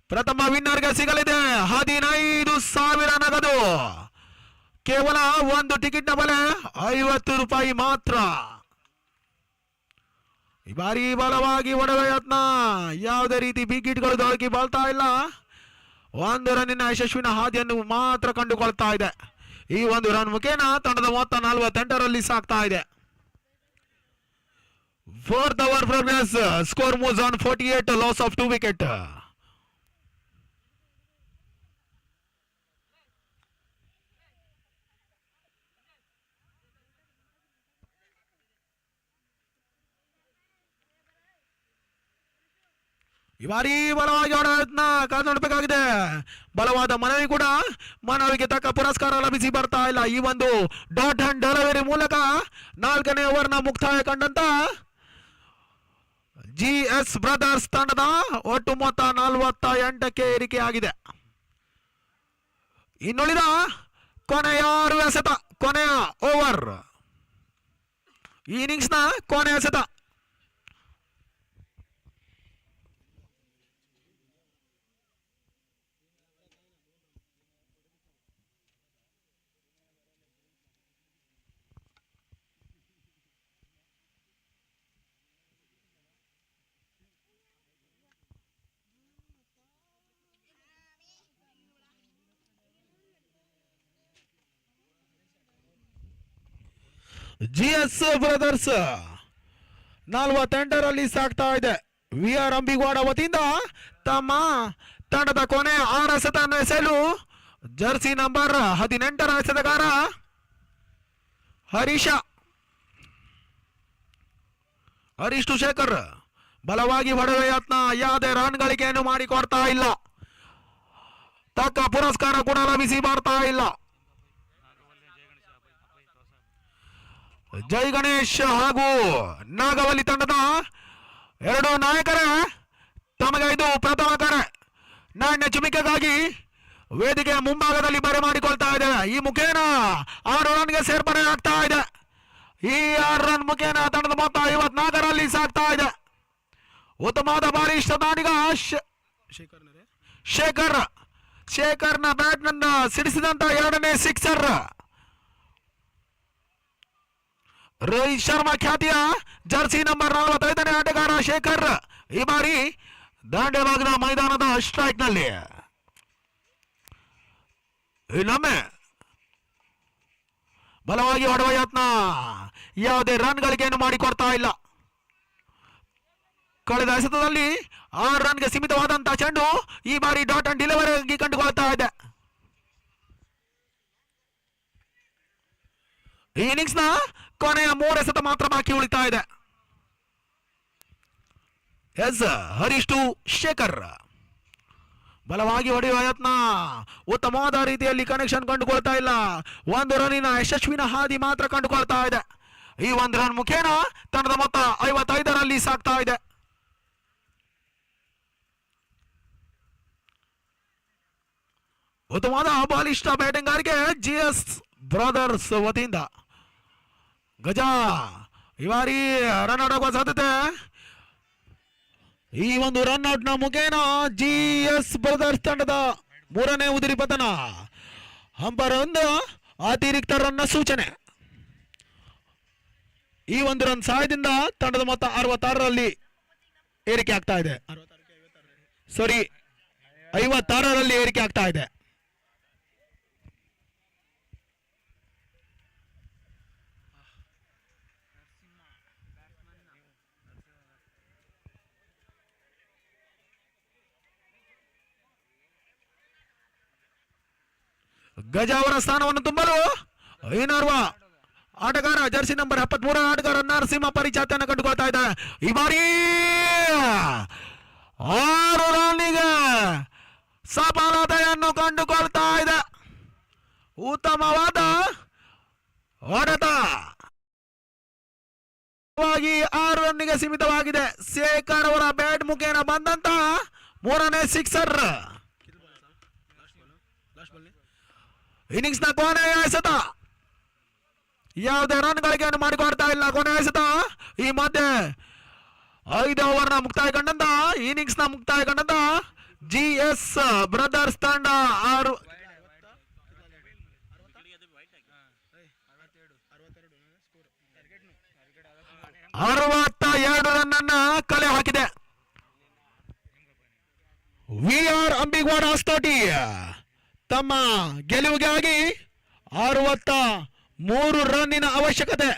[SPEAKER 1] ಪ್ರಥಮ ವಿನ್ನರ್ಗೆ ಸಿಗಲಿದೆ 15,000 ನಗದು. ಕೇವಲ ಒಂದು ಟಿಕೆಟ್ನ ಬೆಲೆ 50 ರೂಪಾಯಿ ಮಾತ್ರ. ಈ ಬಾರಿ ಬಲವಾಗಿ ಹೊಡೆದ ಯತ್ನ, ಯಾವುದೇ ರೀತಿ ಬಿಗ್ ಹಿಟ್ಗಳು ದೊರಕಿ ಬಲ್ತಾ ಇಲ್ಲ. ಒಂದು ರನ್ನಿನ ಯಶಸ್ವಿನ ಹಾದಿಯನ್ನು ಮಾತ್ರ ಕಂಡುಕೊಳ್ತಾ ಇದೆ. ಈ ಒಂದು ರನ್ ಮುಖೇನ ತಂಡದ ಮೊತ್ತ 48ರಲ್ಲಿ ಸಾಕ್ತಾ ಇದೆ. 4th over progress, score moves on 48, loss of 2 wicket. ಈ ಬಾರಿ ಬಲವಾಗಿ ಹೊಡೆಯತ್ನ ಕಾದು ನೋಡಬೇಕಾಗಿದೆ. ಬಲವಾದ ಮನವಿ ಕೂಡ ಮನವಿಗೆ ತಕ್ಕ ಪುರಸ್ಕಾರ ಲಭಿಸಿ ಬರ್ತಾ ಇಲ್ಲ. ಈ ಒಂದು ಡಾಟ್ ಅಂಡ್ ಡೆಲಿವರಿ ಮೂಲಕ 4ನೇ ಓವರ್ನ ಮುಕ್ತಾಯ ಕಂಡಂತ GS ಬ್ರದರ್ಸ್ ತಂಡದ ಒಟ್ಟು ಮೊತ್ತ 48ಕ್ಕೆ ಏರಿಕೆಯಾಗಿದೆ. ಇನ್ನುಳಿದ ಕೊನೆಯ 6 ಎಸೆತ, ಕೊನೆಯ ಓವರ್, ಇನ್ನಿಂಗ್ಸ್ನ ಕೊನೆಯ ಎಸೆತ. GS ಬ್ರದರ್ಸ್ 48ರಲ್ಲಿ ಸಾಕ್ತಾ ಇದೆ. VR ಅಂಬಿಗೌಡ ವತಿಯಿಂದ ತಮ್ಮ ತಂಡದ ಕೊನೆ 6 ಎಸೆತವನ್ನು ಎಸೆಯಲು ಜರ್ಸಿ ನಂಬರ್ 18ರ ಎಸೆತಗಾರ ಹರೀಶ್ ಶೇಖರ್ ಬಲವಾಗಿ ಹೊಡೆದ ಯತ್ನ, ಯಾವುದೇ ರನ್ ಗಳಿಕೆಯನ್ನು ಮಾಡಿಕೊಡ್ತಾ ಇಲ್ಲ. ತಕ್ಕ ಪುರಸ್ಕಾರ ಕೂಡ ಲಭಿಸಿ ಬರ್ತಾ ಇಲ್ಲ. ಜೈ ಗಣೇಶ್ ಹಾಗೂ ನಾಗವಲ್ಲಿ ತಂಡದ 2 ನಾಯಕರೇ ತಮಗೆ ಇದು ಪ್ರಥಮ ಕರೆ. ನಾಣ್ಯ ಚಿಮಿಕೆಗಾಗಿ ವೇದಿಕೆ ಮುಂಭಾಗದಲ್ಲಿ ಬರೆ ಮಾಡಿಕೊಳ್ತಾ ಇದೆ. ಈ ಮುಖೇನ 6 ರನ್ಗೆ ಸೇರ್ಪಡೆ ಆಗ್ತಾ ಇದೆ. ಈ 6 ರನ್ ಮುಖೇನ ತಂಡದ ಮೊತ್ತ 54ರಲ್ಲಿ ಸಾಕ್ತಾ ಇದೆ. ಉತ್ತಮವಾದ ಬಾಲಿಷ್ಟ ದಾಡಿಗ ಶೇಖರ್ನ ಬ್ಯಾಟ್ ನಿಂದ ಸಿಡಿಸಿದಂತ 2ನೇ ಸಿಕ್ಸರ್. ರೋಹಿತ್ ಶರ್ಮಾ ಖ್ಯಾತಿಯ ಜರ್ಸಿ ನಂಬರ್ 45ನೇ ಆಟಗಾರ ಶೇಖರ್ ಈ ಬಾರಿ ದಾಂಡೆಬಾಗ್ನ ಮೈದಾನದ ಸ್ಟ್ರೈಕ್ ನಲ್ಲಿ ಇನ್ನೊಮ್ಮೆ ಬಲವಾಗಿ ಹೊಡೆಯುವ ಯತ್ನ, ಯಾವುದೇ ರನ್ ಗಳಿಕೆಯನ್ನು ಮಾಡಿಕೊಡ್ತಾ ಇಲ್ಲ. ಕಳೆದ ಎಸೆತದಲ್ಲಿ 6 ರನ್ಗೆ ಸೀಮಿತವಾದಂತಹ ಚೆಂಡು ಈ ಬಾರಿ ಡಾಟ್ ಅಂಡ್ ಡೆಲಿವರಿ ಕಂಡುಕೊಳ್ತಾ ಇದೆ. ಈ ಇನ್ನಿಂಗ್ಸ್ನ ಕೊನೆಯ 3 ಎಸೆತ ಮಾತ್ರ ಬಾಕಿ ಉಳಿತಾ ಇದೆ. ಹರೀಶ್ ಟು ಶೇಖರ್ ಬಲವಾಗಿ ಹೊಡೆಯುವ ಯತ್ನ, ಉತ್ತಮವಾದ ರೀತಿಯಲ್ಲಿ ಕನೆಕ್ಷನ್ ಕಂಡುಕೊಳ್ತಾ ಇಲ್ಲ. 1 ರನ್ನಿನ ಯಶಸ್ವಿನ ಹಾದಿ ಮಾತ್ರ ಕಂಡುಕೊಳ್ತಾ ಇದೆ. ಈ 1 ರನ್ ಮುಖೇನ ತಂಡದ ಮೊತ್ತ 55ರಲ್ಲಿ ಸಾಕ್ತಾ ಇದೆ. ಉತ್ತಮವಾದ ಬಾಲಿಷ್ಟ ಬ್ಯಾಟಿಂಗ್ಗಾರಿಗೆ GS ಬ್ರದರ್ಸ್ ವತಿಯಿಂದ ಗಜ ಈ ಬಾರಿ ರನ್ ಔಟ್ ಆಗುವ ಸಾಧ್ಯತೆ. ಈ ಒಂದು ರನ್ ಔಟ್ ನ ಮುಖೇನ GS ಬ್ರದರ್ಸ್ ತಂಡದ 3ನೇ ಉದಿರಿ ಪತನ. ಅಂಪೈರ್ ಒಂದು ಅತಿರಿಕ್ತ ರನ್ನ ಸೂಚನೆ. ಈ 1 ರನ್ ಸಹಾಯದಿಂದ ತಂಡದ ಮೊತ್ತ 66ರಲ್ಲಿ ಏರಿಕೆ ಆಗ್ತಾ ಇದೆ. 56ರಲ್ಲಿ ಏರಿಕೆ ಆಗ್ತಾ ಇದೆ. ಗಜ ಅವರ ಸ್ಥಾನವನ್ನು ತುಂಬಲು ಇನ್ನೋರ್ವ ಆಟಗಾರ ಜರ್ಸಿ ನಂಬರ್ 73 ಆಟಗಾರ ನರಸಿಂಹ ಪರಿಚಾತೆಯನ್ನು ಕಂಡುಕೊಳ್ತಾ ಇದ್ದಾರೆ. ಈ ಬಾರಿ 6 ರನ್ನಿಗೆ ಸಫಲತೆಯನ್ನು ಕಂಡುಕೊಳ್ತಾ ಇದೆ. ಉತ್ತಮವಾದ ಹೊಡೆತ 6 ರನ್ನಿಗೆ ಸೀಮಿತವಾಗಿದೆ. ಶೇಖರ್ ಅವರ ಬ್ಯಾಟ್ ಮುಖೇನ ಬಂದಂತ 3ನೇ ಸಿಕ್ಸರ್. ಇನ್ನಿಂಗ್ಸ್ ನ ಕೊನೆಯ ಎಸೆತ, ಯಾವುದೇ ರನ್ ಗಳಿಕೆಯನ್ನು ಮಾಡಿಕೊಡ್ತಾ ಇಲ್ಲ. ಕೊನೆಯ ಎಸೆತ ಈ ಮಧ್ಯೆ 5 ಓವರ್ನ ಮುಕ್ತಾಯ ಕಂಡಂತ ಇನ್ನಿಂಗ್ಸ್ ನ ಮುಕ್ತಾಯ ಕಂಡಂತ GS ಬ್ರದರ್ಸ್ ತಂಡ 62 ರನ್ನನ್ನ ಕಲೆ ಹಾಕಿದೆ. VR ಅಂಬಿಗವಾಡ ಹೊಸಕೋಟೆ ತಮ್ಮ ಗೆಲುವಿಗಾಗಿ 63 ರನ್ನಿನ ಅವಶ್ಯಕತೆ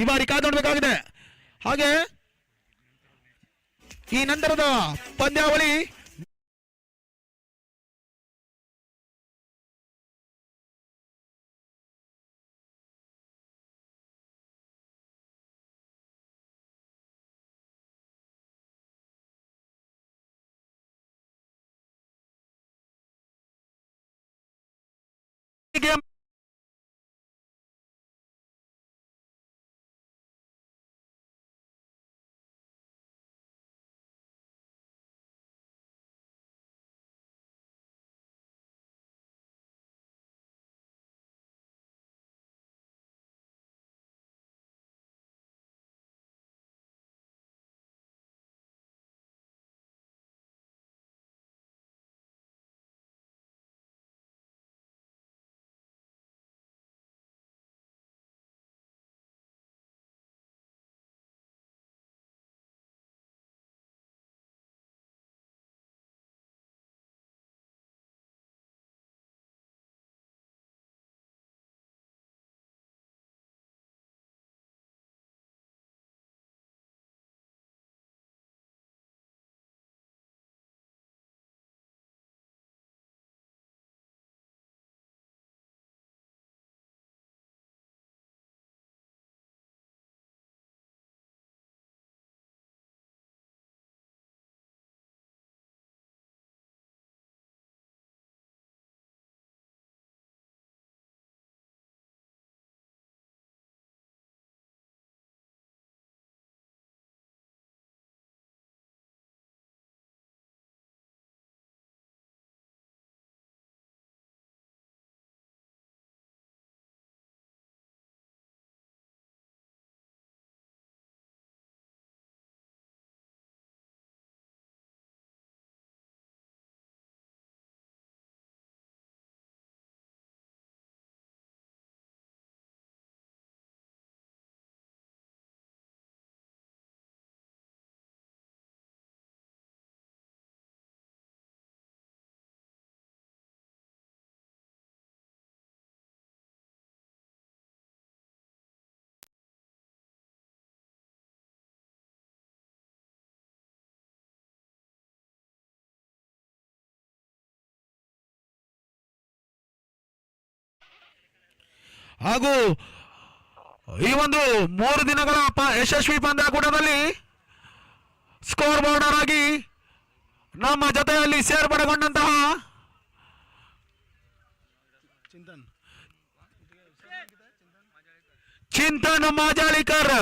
[SPEAKER 1] ಈ ಬಾರಿ ಕಾಯ್ದುಕೊಳ್ಬೇಕಾಗಿದೆ. ಹಾಗೆ ಈ ನಂತರದ ಪಂದ್ಯಾವಳಿ ಹಾಗೂ ಈ ಒಂದು 3 ದಿನಗಳ ಯಶಸ್ವಿ ಪಂದ್ಯಾಕೂಟದಲ್ಲಿ ಸ್ಕೋರ್ ಬೋರ್ಡರ್ ಆಗಿ ನಮ್ಮ ಜೊತೆಯಲ್ಲಿ ಸೇರ್ಪಡೆಗೊಂಡಂತಹ ಚಿಂತನ್ ಮಾಜಾಳಿಕರ್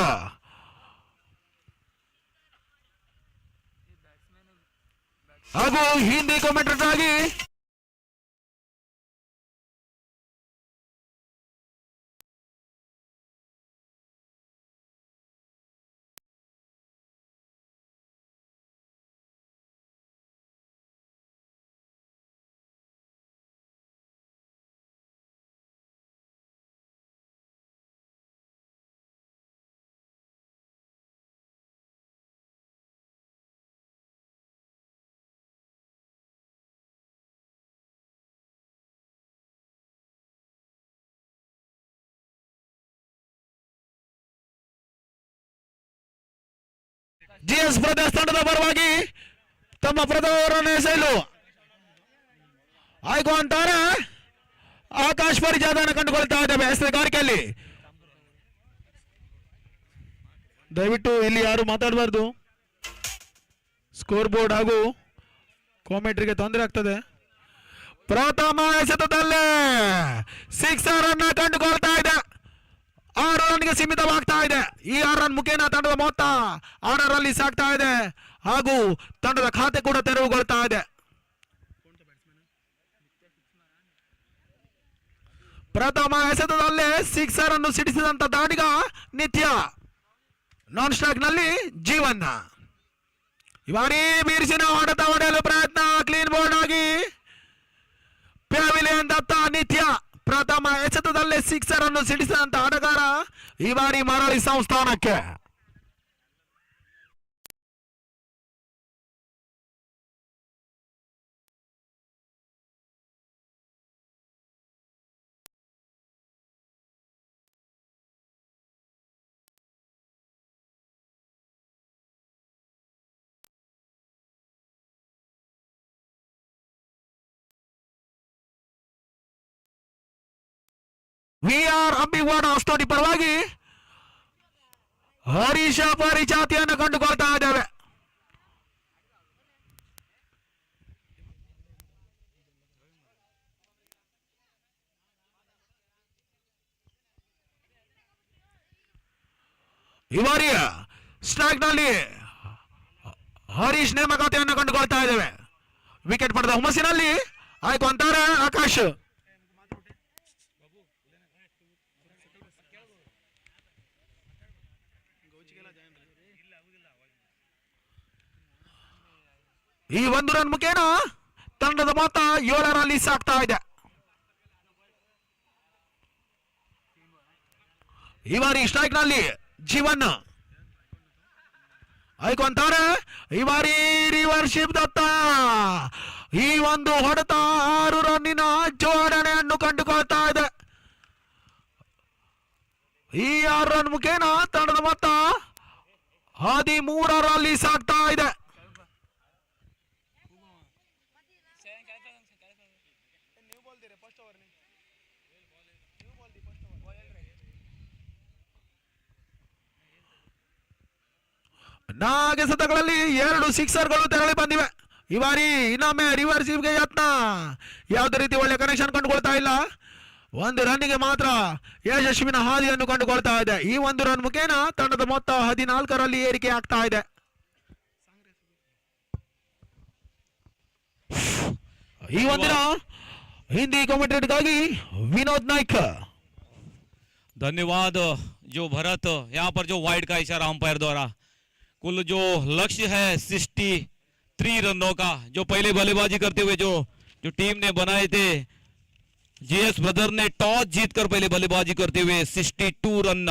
[SPEAKER 1] ಹಾಗೂ ಹಿಂದಿ ಕಾಮೆಂಟೇಟರ್ ಆಗಿ GS ಬ್ರದರ್ಸ್ ತಂಡದ ಪರವಾಗಿ ತಮ್ಮ ಪ್ರಥಮ ಎಸೆಯಲು ಆಯ್ಕೆ ಅಂತಾರೆ ಆಕಾಶ್ ಪರಿಜಾದನ ಕಂಡುಕೊಳ್ತಾ ಇದ್ದೇವೆ ಹೆಸರುಗಾರಿಕೆಯಲ್ಲಿ. ದಯವಿಟ್ಟು ಇಲ್ಲಿ ಯಾರು ಮಾತಾಡಬಾರ್ದು, ಸ್ಕೋರ್ ಬೋರ್ಡ್ ಹಾಗೂ ಕಾಮೆಂಟ್ರಿಗೆ ತೊಂದರೆ ಆಗ್ತದೆ. ಪ್ರಥಮ ಎಸೆತದಲ್ಲೇ 6 ರನ್ ಕಂಡುಕೊಳ್ತಾ ಇದೆ. 6 ರನ್ಗೆ ಸೀಮಿತವಾಗ್ತಾ ಇದೆ. ಈ 6 ರನ್ ಮುಖೇನ ತಂಡದ ಮೊತ್ತ 6 ರಲ್ಲಿ ಸಾಗ್ತಾ ಇದೆ ಹಾಗೂ ತಂಡದ ಖಾತೆ ಕೂಡ ತೆರವುಗೊಳ್ತಾ ಇದೆ. ಪ್ರಥಮ ಎಸೆತದಲ್ಲೇ 6 ರನ್ ಸಿಡಿಸಿದಂತ ದಾಡಿಗ ನಿತ್ಯ ನಾನ್ ಸ್ಟ್ರೈಕ್ ನಲ್ಲಿ ಜೀವನ್. ಈ ಬಾರಿ ಬಿರುಸಿನ ಹೊಡೆತ ಹೊಡೆಯಲು ಪ್ರಯತ್ನ, ಕ್ಲೀನ್ ಬೋರ್ಡ್ ಆಗಿ ಪ್ಯಾವಿಲಿಯನ್ ದತ್ತ ನಿತ್ಯ ಪ್ರಥಮ ಎಸೆತದಲ್ಲೇ ಸಿಕ್ಸರ್ ಅನ್ನು ಸಿಡಿಸಿದಂತ ಆಟಗಾರ ಈ ಬಾರಿ ಮರಳಿ ಸಂಸ್ಥಾನಕ್ಕೆ. ವಿಆರ್ ಅಂಬಿಗೌಡ ಅಷ್ಟೋಡಿ ಪರವಾಗಿ ಹರೀಶ ಪರಿಚಾತಿಯನ್ನು ಕಂಡುಕೊಳ್ತಾ ಇದ್ದೇವೆ. ಈ ಬಾರಿಯ ಸ್ಟ್ರೈಕ್ ನಲ್ಲಿ ಹರೀಶ್ ನೇಮಕಾತಿಯನ್ನು ಕಂಡುಕೊಳ್ತಾ ಇದ್ದೇವೆ. ವಿಕೆಟ್ ಪಡೆದ ಹುಮ್ಮಸ್ಸಿನಲ್ಲಿ ಆಯ್ತು ಅಂತಾರೆ ಆಕಾಶ್. ಈ ಒಂದು ರನ್ ಮುಖೇನ ತಂಡದ ಮೊತ್ತ 7ರಲ್ಲಿ ಸಾಕ್ತಾ ಇದೆ. ಈ ಬಾರಿ ಸ್ಟ್ರೈಕ್ ನಲ್ಲಿ ಜೀವನ್ ಆಯ್ಕೊಂತಾರೆ. ಈ ಬಾರಿ ರಿವರ್ಶಿಪ್ ದತ್ತ ಈ ಒಂದು ಹೊಡೆತ 6 ರನ್ನಿನ ಜೋಡಣೆಯನ್ನು ಕಂಡುಕೊಳ್ತಾ ಇದೆ. ಈ 6 ರನ್ ಮುಖೇನ ತಂಡದ ಮೊತ್ತ 13ರಲ್ಲಿ ಸಾಕ್ತಾ ಇದೆ. ನಾಗೆಸತಗಳಲ್ಲಿ 2 ಸಿಕ್ಸರ್ಗಳು ತೆರಳಿ ಬಂದಿವೆ. ಈ ಬಾರಿ ಇನ್ನೊಮ್ಮೆ ರಿವರ್ಸಿವ್ಗೆ ಯತ್ನ, ಯಾವುದೇ ರೀತಿ ಒಳ್ಳೆ ಕನೆಕ್ಷನ್ ಕಂಡುಕೊಳ್ತಾ ಇಲ್ಲ. 1 ರನ್ನಿಗೆ ಮಾತ್ರ ಯಶಸ್ವಿನ ಹಾದಿಯನ್ನು ಕಂಡುಕೊಳ್ತಾ ಇದೆ. ಈ 1 ರನ್ ಮುಖೇನ ತಂಡದ ಮೊತ್ತ 14ರಲ್ಲಿ ಏರಿಕೆ ಆಗ್ತಾ ಇದೆ. ಈ ಒಂದಿನ ಹಿಂದಿ ಕಾಮೆಂಟ್ರೇಟರ್ಗಾಗಿ विनोद नाइक.
[SPEAKER 4] धन्यवाद जो भरत, यहाँ पर जो वाइड का इशारा अंपायर द्वारा, कुल जो लक्ष्य है 63 रनों का, जो पहले बल्लेबाजी करते हुए जो टीम ने बनाए थे, जीएस ब्रदर ने टॉस जीतकर पहले बल्लेबाजी करते हुए 62 रन।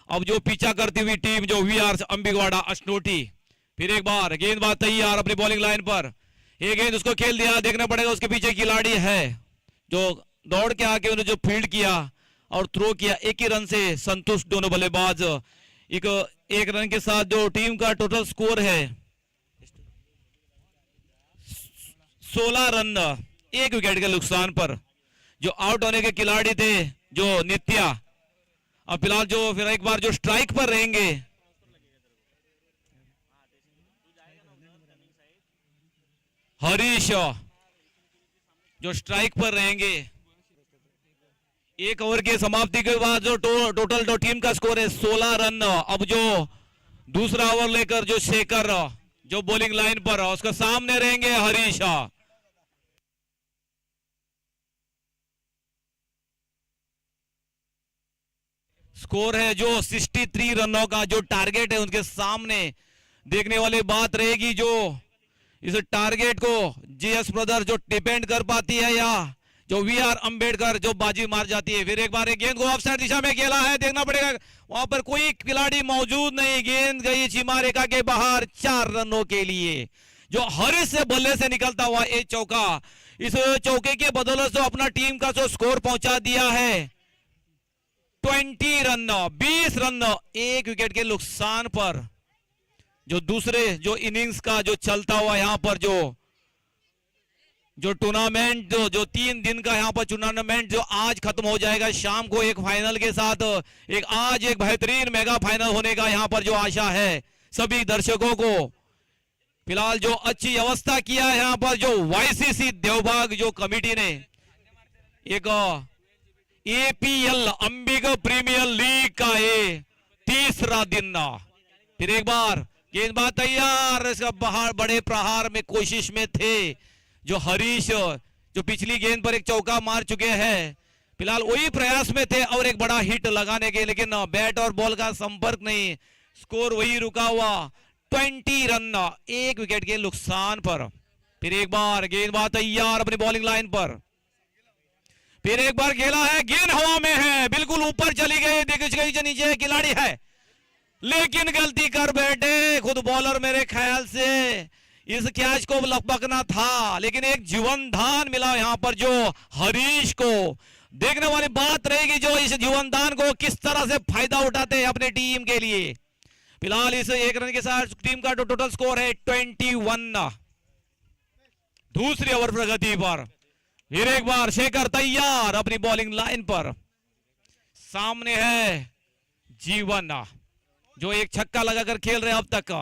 [SPEAKER 4] अब जो पीछा करती हुई टीम जो वीआर अंबिगवाड़ा अश्नोटी, फिर एक बार गेंदबाज तैयार अपनी बॉलिंग लाइन पर, एक गेंद उसको खेल दिया, देखना पड़ेगा उसके पीछे खिलाड़ी है जो दौड़ के आके उन्होंने जो फील्ड किया और थ्रो किया। 1 ही रन से संतुष्ट दोनों बल्लेबाज। एक रन के साथ जो टीम का टोटल स्कोर है 16 रन, 1 विकेट के नुकसान पर। जो आउट होने के खिलाड़ी थे जो नित्या, अब फिलहाल जो फिर एक बार जो स्ट्राइक पर रहेंगे हरीश, जो स्ट्राइक पर रहेंगे। 1 ओवर की समाप्ति के बाद जो टोटल जो टीम का स्कोर है 16 रन। अब जो दूसरा ओवर लेकर जो शेखर जो बॉलिंग लाइन पर उसके सामने रहेंगे हरीश। स्कोर है जो 63 रनों का जो टारगेट है उनके सामने। देखने वाली बात रहेगी जो इस टारगेट को जीएस ब्रदर जो डिपेंड कर पाती है या जो वीआर अंबेडकर जो बाजी मार जाती है। फिर एक बार एक गेंद को ऑफसाइड दिशा में खेला है, देखना पड़ेगा वहां पर कोई खिलाड़ी मौजूद नहीं। गेंद गई सीमा रेखा के बाहर 4 रनों के लिए। जो हरीश से बल्ले से निकलता हुआ एक चौका, इस चौके के बदौलत जो अपना टीम का जो स्कोर पहुंचा दिया है 20 रन, 20 रन 1 विकेट के नुकसान पर। जो दूसरे जो इनिंग्स का जो चलता हुआ यहाँ पर जो टूर्नामेंट जो 3 दिन का यहाँ पर टूर्नामेंट जो आज खत्म हो जाएगा शाम को एक फाइनल के साथ, आज एक बेहतरीन मेगा फाइनल होने का यहाँ पर जो आशा है सभी दर्शकों को। फिलहाल जो अच्छी व्यवस्था किया है यहाँ पर जो वाईसीसी देवबाग जो कमेटी ने, एक एपीएल अंबिग प्रीमियर लीग का ये 3रा दिन। फिर एक बार गेंदबाज तैयार, इसका बाहर बड़े प्रहार में कोशिश में थे जो हरीश, जो पिछली गेंद पर एक चौका मार चुके हैं। फिलहाल वही प्रयास में थे और एक बड़ा हिट लगाने के, लेकिन बैट और बॉल का संपर्क नहीं, स्कोर वही रुका हुआ 20 रन, 1 विकेट के नुकसान पर। फिर एक बार गेंदबाज तैयार अपनी बॉलिंग लाइन पर। फिर एक बार खेला है, गेंद हवा में है, बिल्कुल ऊपर चली गई, दिग्गज के नीचे खिलाड़ी है, लेकिन गलती कर बैठे खुद बॉलर। मेरे ख्याल से इस कैच को लपकना था, लेकिन एक जीवन दान मिला यहां पर जो हरीश को। देखने वाली बात रहेगी जो इस जीवन दान को किस तरह से फायदा उठाते हैं अपने टीम के लिए। फिलहाल इस 1 रन के साथ टीम का टोटल स्कोर है 21। दूसरी ओवर प्रगति पर। फिर एक बार शेखर तैयार अपनी बॉलिंग लाइन पर। सामने है जीवन जो एक छक्का लगाकर खेल रहे अब तक।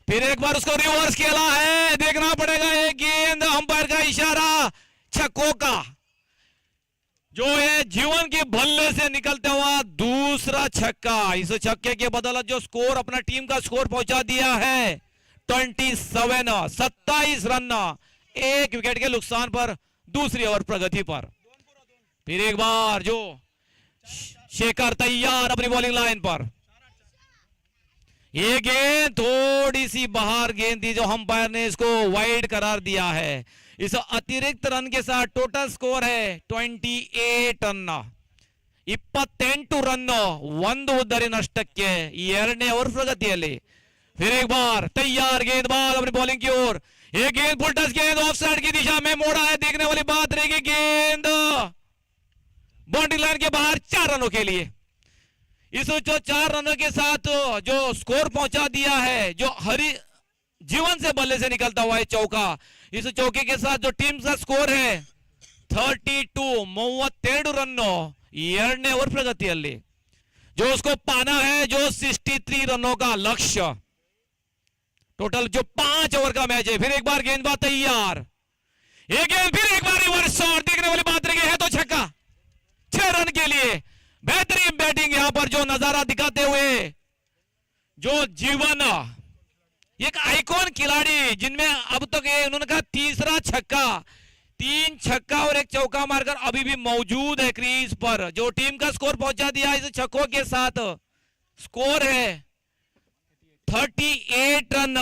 [SPEAKER 4] फिर एक बार उसको रिवर्स खेला है, देखना पड़ेगा एक गेंद, अंपायर का इशारा, छक्कों का जो है जीवन के भल्ले से निकलता हुआ दूसरा छक्का। इस छक्के के बदौलत जो स्कोर अपना टीम का स्कोर पहुंचा दिया है 27 रन, 1 विकेट के नुकसान पर दूसरी ओवर प्रगति पर। फिर एक बार जो शेखर तैयार अपनी बॉलिंग लाइन पर। ये गेंद थोड़ी सी बाहर गेंद थी जो अंपायर ने इसको वाइड करार दिया है। इस अतिरिक्त रन के साथ टोटल स्कोर है 28 रन, 28 रन, 1 ಉದ್ದರಿ ನಷ್ಟಕ್ಕೆ ಎರಡನೇ ಓವರ್ ಪ್ರಗತಿಯಲ್ಲಿ। फिर एक बार तैयार गेंदबाज अपनी बॉलिंग की ओर। ये गेंद फुल टच गेंद ऑफ साइड की दिशा में मोड़ा है, देखने वाली बात रहेगी, गेंद बाउंड्री लाइन के बाहर 4 रनों के लिए। इस जो 4 रनों के साथ जो स्कोर पहुंचा दिया है जो हरि जीवन से बल्ले से निकलता हुआ है चौका। इस चौके के साथ जो टीम का स्कोर है 32 रन, 2ನೇ ओवर प्रगतिಯಲ್ಲಿ जो उसको पाना है जो 63 रनों का लक्ष्य। टोटल जो 5 ओवर का मैच है। फिर एक बार गेंदबाज तैयार, एक गेंद, फिर एक बार रिवर्स शॉट, देखने वाली बात रही है तो छक्का, 6 रन के लिए। बेहतरीन बैटिंग यहां पर जो नजारा दिखाते हुए जो जीवन, एक आइकॉन खिलाड़ी जिनमें अब तक ये उन्होंने कहा तीसरा छक्का, 3 छक्का और 1 चौका मारकर अभी भी मौजूद है क्रीज पर, जो टीम का स्कोर पहुंचा दिया इस छक्कों के साथ। स्कोर है 38 रन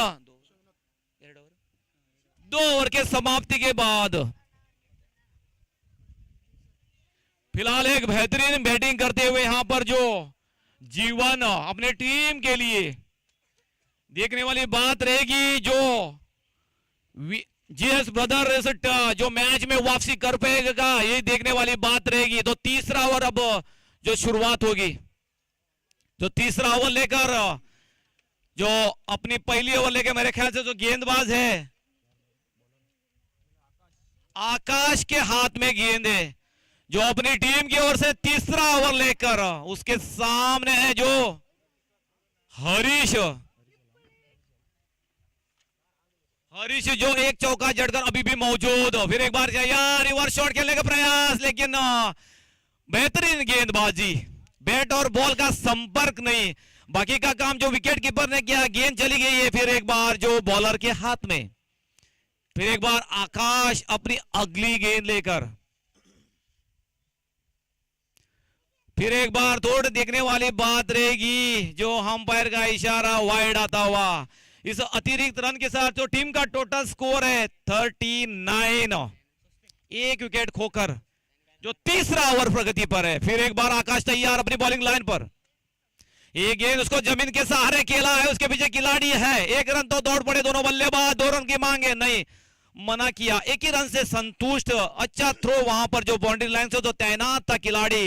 [SPEAKER 4] 2 ओवर के समाप्ति के बाद। फिलहाल एक बेहतरीन बैटिंग करते हुए यहां पर जो जीवन अपने टीम के लिए देखने वाली बात रहेगी जो जीएस ब्रदर जो मैच में वापसी कर पाएगा ये देखने वाली बात रहेगी। तो तीसरा ओवर अब जो शुरुआत होगी, तो तीसरा ओवर लेकर जो अपनी पहली ओवर लेकर मेरे ख्याल से जो गेंदबाज है आकाश के हाथ में गेंद है, जो अपनी टीम की ओर से तीसरा ओवर लेकर उसके सामने है जो हरीश जो 1 चौका जड़कर अभी भी मौजूद। फिर एक बार यार रिवर्स शॉट खेलने का प्रयास, लेकिन बेहतरीन गेंदबाजी, बैट और बॉल का संपर्क नहीं, बाकी का काम जो विकेट कीपर ने किया, गेंद चली गई है फिर एक बार जो बॉलर के हाथ में। फिर एक बार आकाश अपनी अगली गेंद लेकर। फिर एक बार थोड़ी देखने वाली बात रहेगी जो अंपायर का इशारा वाइड आता हुआ। इस अतिरिक्त रन के साथ जो टीम का टोटल स्कोर है 39, 1 विकेट खोकर जो तीसरा ओवर प्रगति पर है। फिर एक बार आकाश तैयार अपनी बॉलिंग लाइन पर। एक गेंद उसको जमीन के सहारे खेला है, उसके पीछे खिलाड़ी है, 1 रन तो दौड़ पड़े दोनों बल्लेबाज, 2 रन की मांगे नहीं, मना किया, 1 ही रन से संतुष्ट। अच्छा थ्रो वहां पर जो बाउंड्री लाइन से जो तैनात था खिलाड़ी,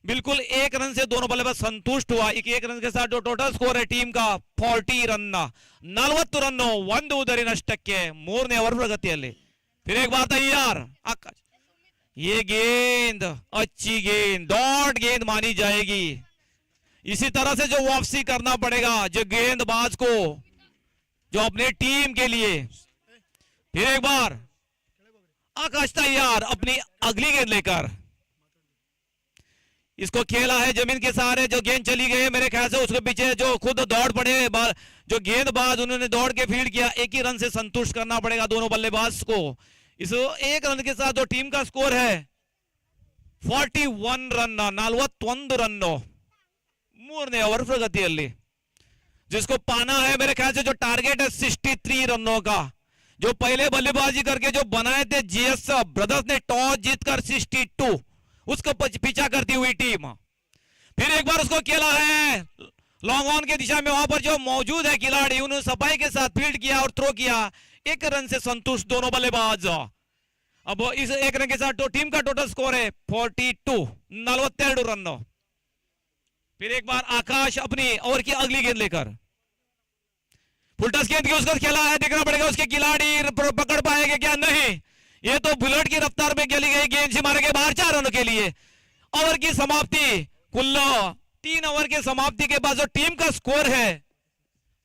[SPEAKER 4] बिल्कुल 1 रन से दोनों बल्लेबाज संतुष्ट हुआ। 1 रन के साथ जो टोटल स्कोर है टीम का 40 रन, 40 रन, 1 ಉದರಿ ನಷ್ಟಕ್ಕೆ 3ನೇ ओवर प्रगतिಯಲ್ಲಿ। फिर एक बार तैयार आकाश, ये गेंद अच्छी गेंद, डॉट गेंद मानी जाएगी। इसी तरह से जो वापसी करना पड़ेगा जो गेंदबाज को जो अपने टीम के लिए। फिर एक बार आकाश तैयार अपनी अगली गेंद लेकर, इसको खेला है जमीन के सहारे, जो गेंद चली गई है मेरे ख्याल से उसके पीछे जो खुद दौड़ पड़े जो गेंदबाज, उन्होंने दौड़ के फील्ड किया, 1 ही रन से संतुष्ट करना पड़ेगा दोनों बल्लेबाज को। इस 1 रन के साथ जो टीम का स्कोर है 41 रन, 41 रन, 3ನೇ ओवर प्रगतिಯಲ್ಲಿ जिसको पाना है मेरे ख्याल से जो टारगेट है 63 रनों का, जो पहले बल्लेबाजी करके जो बनाए थे जीएस ब्रदर्स ने टॉस जीतकर 62, उसको पीछा करती हुई टीम फिर एक बार उसको खेला है लॉन्ग ऑन के दिशा में, वहां पर जो मौजूद है खिलाड़ी उन्होंने सफाई के साथ फील्ड किया और थ्रो किया, 1 रन से संतुष्ट दोनों बल्लेबाज। अब इस 1 रन के साथ तो टीम का टोटल स्कोर है 42, 42 रन। फिर एक बार आकाश अपनी ओवर की अगली गेंद लेकर फुलटस गेंद की उसको खेला है, देखना पड़ेगा उसके खिलाड़ी पकड़ पाएंगे क्या, नहीं, ये तो बुलेट की रफ्तार में खेली गई गेंद से मारे गए बाहर 4 रनों के लिए। ओवर की समाप्ति, कुल 3 ओवर की समाप्ति के बाद जो टीम का स्कोर है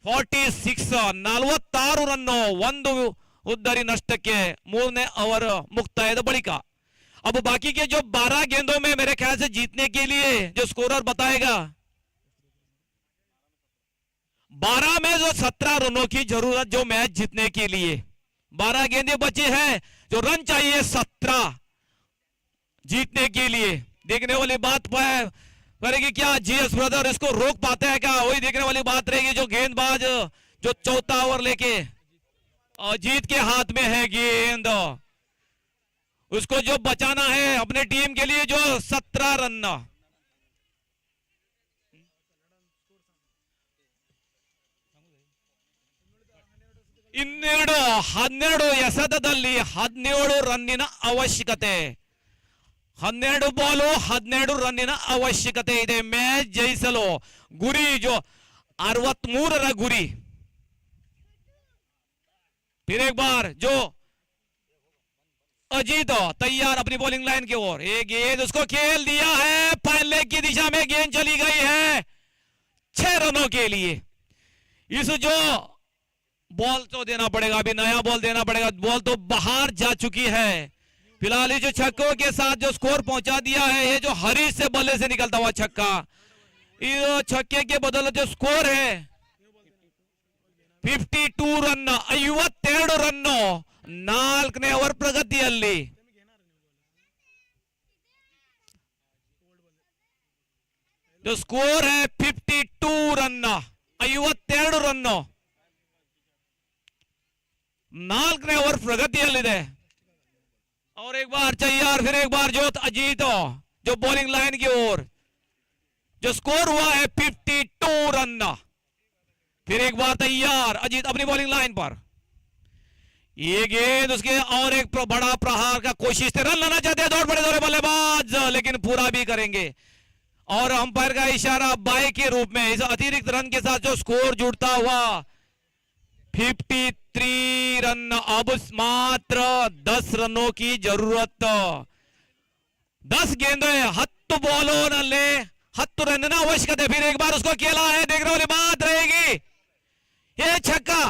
[SPEAKER 4] 46, 46 ರನ್ನು, 1 ಉದ್ದರಿ ನಷ್ಟಕ್ಕೆ 3ನೇ ओवर ಮುಕ್ತಾಯದ ಬಳಿಕ। अब बाकी के जो 12 गेंदों में मेरे ख्याल से जीतने के लिए जो स्कोरर बताएगा, 12 में जो 17 रनों की जरूरत जो मैच जीतने के लिए, 12 गेंदें बची है, जो रन चाहिए 17 जीतने के लिए। देखने वाली बात करेगी क्या जीएस ब्रदर इसको रोक पाते हैं क्या, वही देखने वाली बात रहेगी। जो गेंदबाज जो चौथा ओवर लेके अजीत के हाथ में है गेंद, उसको जो बचाना है अपने टीम के लिए जो 17 रन। ಇನ್ನೆರಡು 12 ಎಸೆತದಲ್ಲಿ 17 ರನ್ನಿನ ಅವಶ್ಯಕತೆ, 12 ಬಾಲು 12 ರನ್ನಿನ ಅವಶ್ಯಕತೆ ಇದೆ ಮ್ಯಾಚ್ ಜಯಿಸಲು। ಗುರಿ जो 63 गुरी। फिर एक बार जो अजीत तैयार अपनी बॉलिंग लाइन की ओर, एक गेंद उसको खेल दिया है, फाइन लेग की दिशा में गेंद चली गई है 6 रनों के लिए। इस जो बॉल तो देना पड़ेगा, अभी नया बॉल देना पड़ेगा, बॉल तो बाहर जा चुकी है। फिलहाल ये जो छक्कों के साथ जो स्कोर पहुंचा दिया है, ये जो हरीश से बल्ले से निकलता हुआ छक्का, ये छक्के के बदले जो स्कोर है 52 रन, 52 रन 4ನೇ ओवर प्रगतिಯಲ್ಲಿ। जो स्कोर है 52 रन, 52 रन 4ನೇ ओवर प्रगतिಯಲ್ಲಿದೆ। और एक बार तैयार, फिर एक बार जो अजीत जो बॉलिंग लाइन की ओर, जो स्कोर हुआ है 52 रन। फिर एक बार तैयार अजीत अपनी बॉलिंग लाइन पर, ये गेंद उसके और एक बड़ा प्रहार का कोशिश थे, रन लाना चाहते हैं दौड़ पड़े दौड़े बल्लेबाज, लेकिन पूरा भी करेंगे। और अंपायर का इशारा बाय के रूप में इस अतिरिक्त रन के साथ जो स्कोर जुड़ता हुआ 53 रन। अब मात्र 10 रनों की जरूरत, 10 गेंदे 10 बॉलों 10 रन आवश्यकता है। फिर एक बार उसको खेला है, देखने वाली बात रहेगी ये छक्का,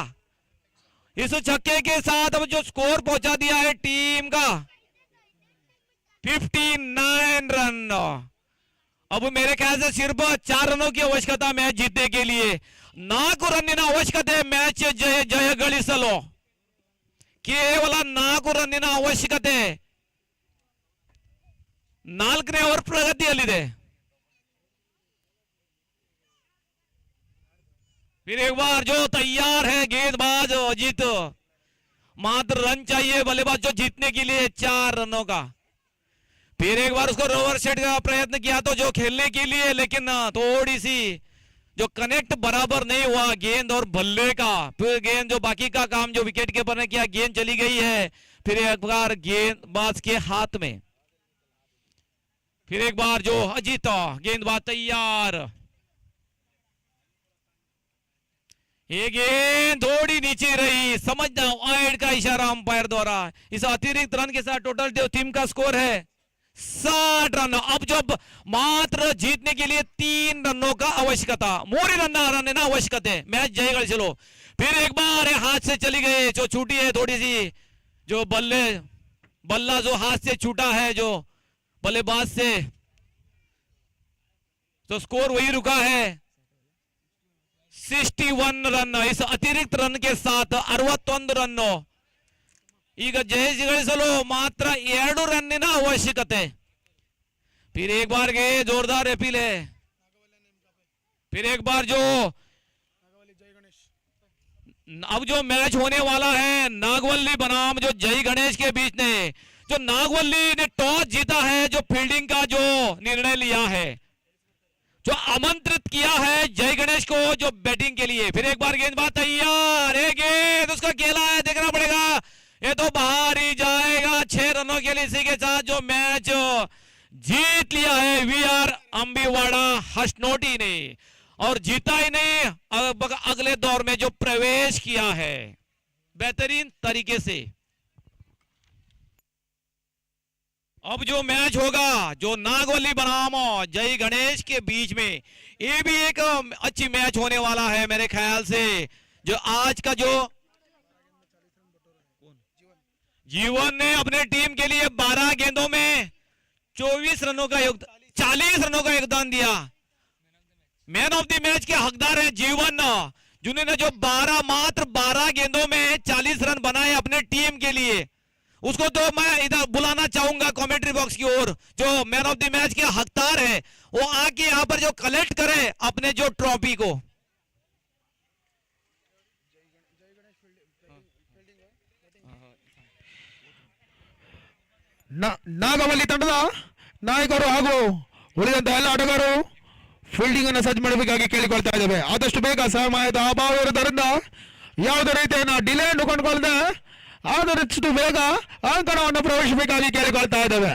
[SPEAKER 4] इस छक्के के साथ अब जो स्कोर पहुंचा दिया है टीम का 59 रन। अब मेरे ख्याल से सिर्फ 4 रनों की आवश्यकता मैच जीतने के लिए, 4 ರನ್ನಿನ ಅವಶ್ಯಕತೆ ಮ್ಯಾಚ್ ಜಯಗಳಿಸಲು, ಕೇವಲ 4 ರನ್ನಿನ ಅವಶ್ಯಕತೆ। 4ನೇ ಓವರ್ ಪ್ರಗತಿಯಲ್ಲಿದೆ। फिर एक बार जो तैयार है गेंदबाज अजीत, मात्र रन चाहिए बल्लेबाज जो जीतने के लिए 4 रनों का। फिर एक बार उसको रोवर सेट का प्रयत्न किया तो जो खेलने के लिए, लेकिन थोड़ी सी जो कनेक्ट बराबर नहीं हुआ गेंद और बल्ले का। फिर गेंद जो बाकी का काम जो विकेट कीपर ने किया, गेंद चली गई है फिर एक बार गेंदबाज के हाथ में। फिर एक बार जो अजीत गेंदबाज तैयार, ये गेंद थोड़ी नीचे रही, समझना वाइड का इशारा अंपायर द्वारा। इस अतिरिक्त रन के साथ टोटल जो टीम का स्कोर है 60 रन। अब जब मात्र जीतने के लिए 3 रनों का आवश्यकता, 3 रन आवश्यकता है मैच जयಗಳಿಸಲು। फिर एक बार हाथ से चली गई, जो छूटी है थोड़ी सी, जो बल्ला जो हाथ से छूटा है जो बल्लेबाज से, तो स्कोर वही रुका है 61 रन। इस अतिरिक्त रन के साथ 61 रन। ಈಗ ಜಯಿಸಲು ಮಾತ್ರ 2 ರನ್ನಿನ ಅವಶ್ಯಕತೆ। फिर एक बार के जोरदार अपील है, फिर एक बार जो अब जो मैच होने वाला है नागवल्ली बनाम जो जय गणेश के बीच में, जो नागवल्ली ने टॉस जीता है, जो फील्डिंग का जो निर्णय लिया है, जो आमंत्रित किया है जय गणेश को जो बैटिंग के लिए। फिर एक बार गेंदबाज तैयार, एक गेंद उसका खेला है, देखना पड़ेगा, ये तो बाहर ही जाएगा 6 रनों के लिए। इसी के साथ जो मैच जीत लिया है वी आर अम्बीवाड़ा हसनोटी ने, और जीता ही नहीं, अगले दौर में जो प्रवेश किया है बेहतरीन तरीके से। अब जो मैच होगा जो नागवल्ली बनाम जय गणेश के बीच में, ये भी एक अच्छी मैच होने वाला है मेरे ख्याल से। जो आज का जो जीवन ने अपने टीम के लिए 12 गेंदों में 24 रनों का 40 रनों का योगदान दिया। मैन ऑफ द मैच के हकदार हैं जीवन, जिन्होंने जो मात्र 12 गेंदों में 40 रन बनाए अपने टीम के लिए। उसको तो मैं इधर बुलाना चाहूंगा कमेंट्री बॉक्स की ओर, जो मैन ऑफ द मैच के हकदार है, वो आके यहाँ पर जो कलेक्ट करे अपने जो ट्रॉफी को।
[SPEAKER 1] ನಾಗವಲ್ಲಿ ತಂಡದ ನಾಯಕರು ಹಾಗೂ ಉಳಿದಂತ ಎಲ್ಲ ಆಟಗಾರರು ಫೀಲ್ಡಿಂಗ್ ಅನ್ನು ಸಜ್ಜು ಮಾಡಬೇಕಾಗಿ ಕೇಳಿಕೊಳ್ತಾ ಇದ್ದೇವೆ. ಆದಷ್ಟು ಬೇಗ ಸಮಯದ ಅಭಾವ ಇರುವುದರಿಂದ ಯಾವುದೇ ರೀತಿಯ ಡಿಲೇ ಕೊಂಡುಕೊಳ್ಳದೆ ಆದಷ್ಟು ಬೇಗ ಅಂಕಣವನ್ನು ಪ್ರವೇಶಿಸಬೇಕಾಗಿ ಕೇಳಿಕೊಳ್ತಾ ಇದ್ದೇವೆ.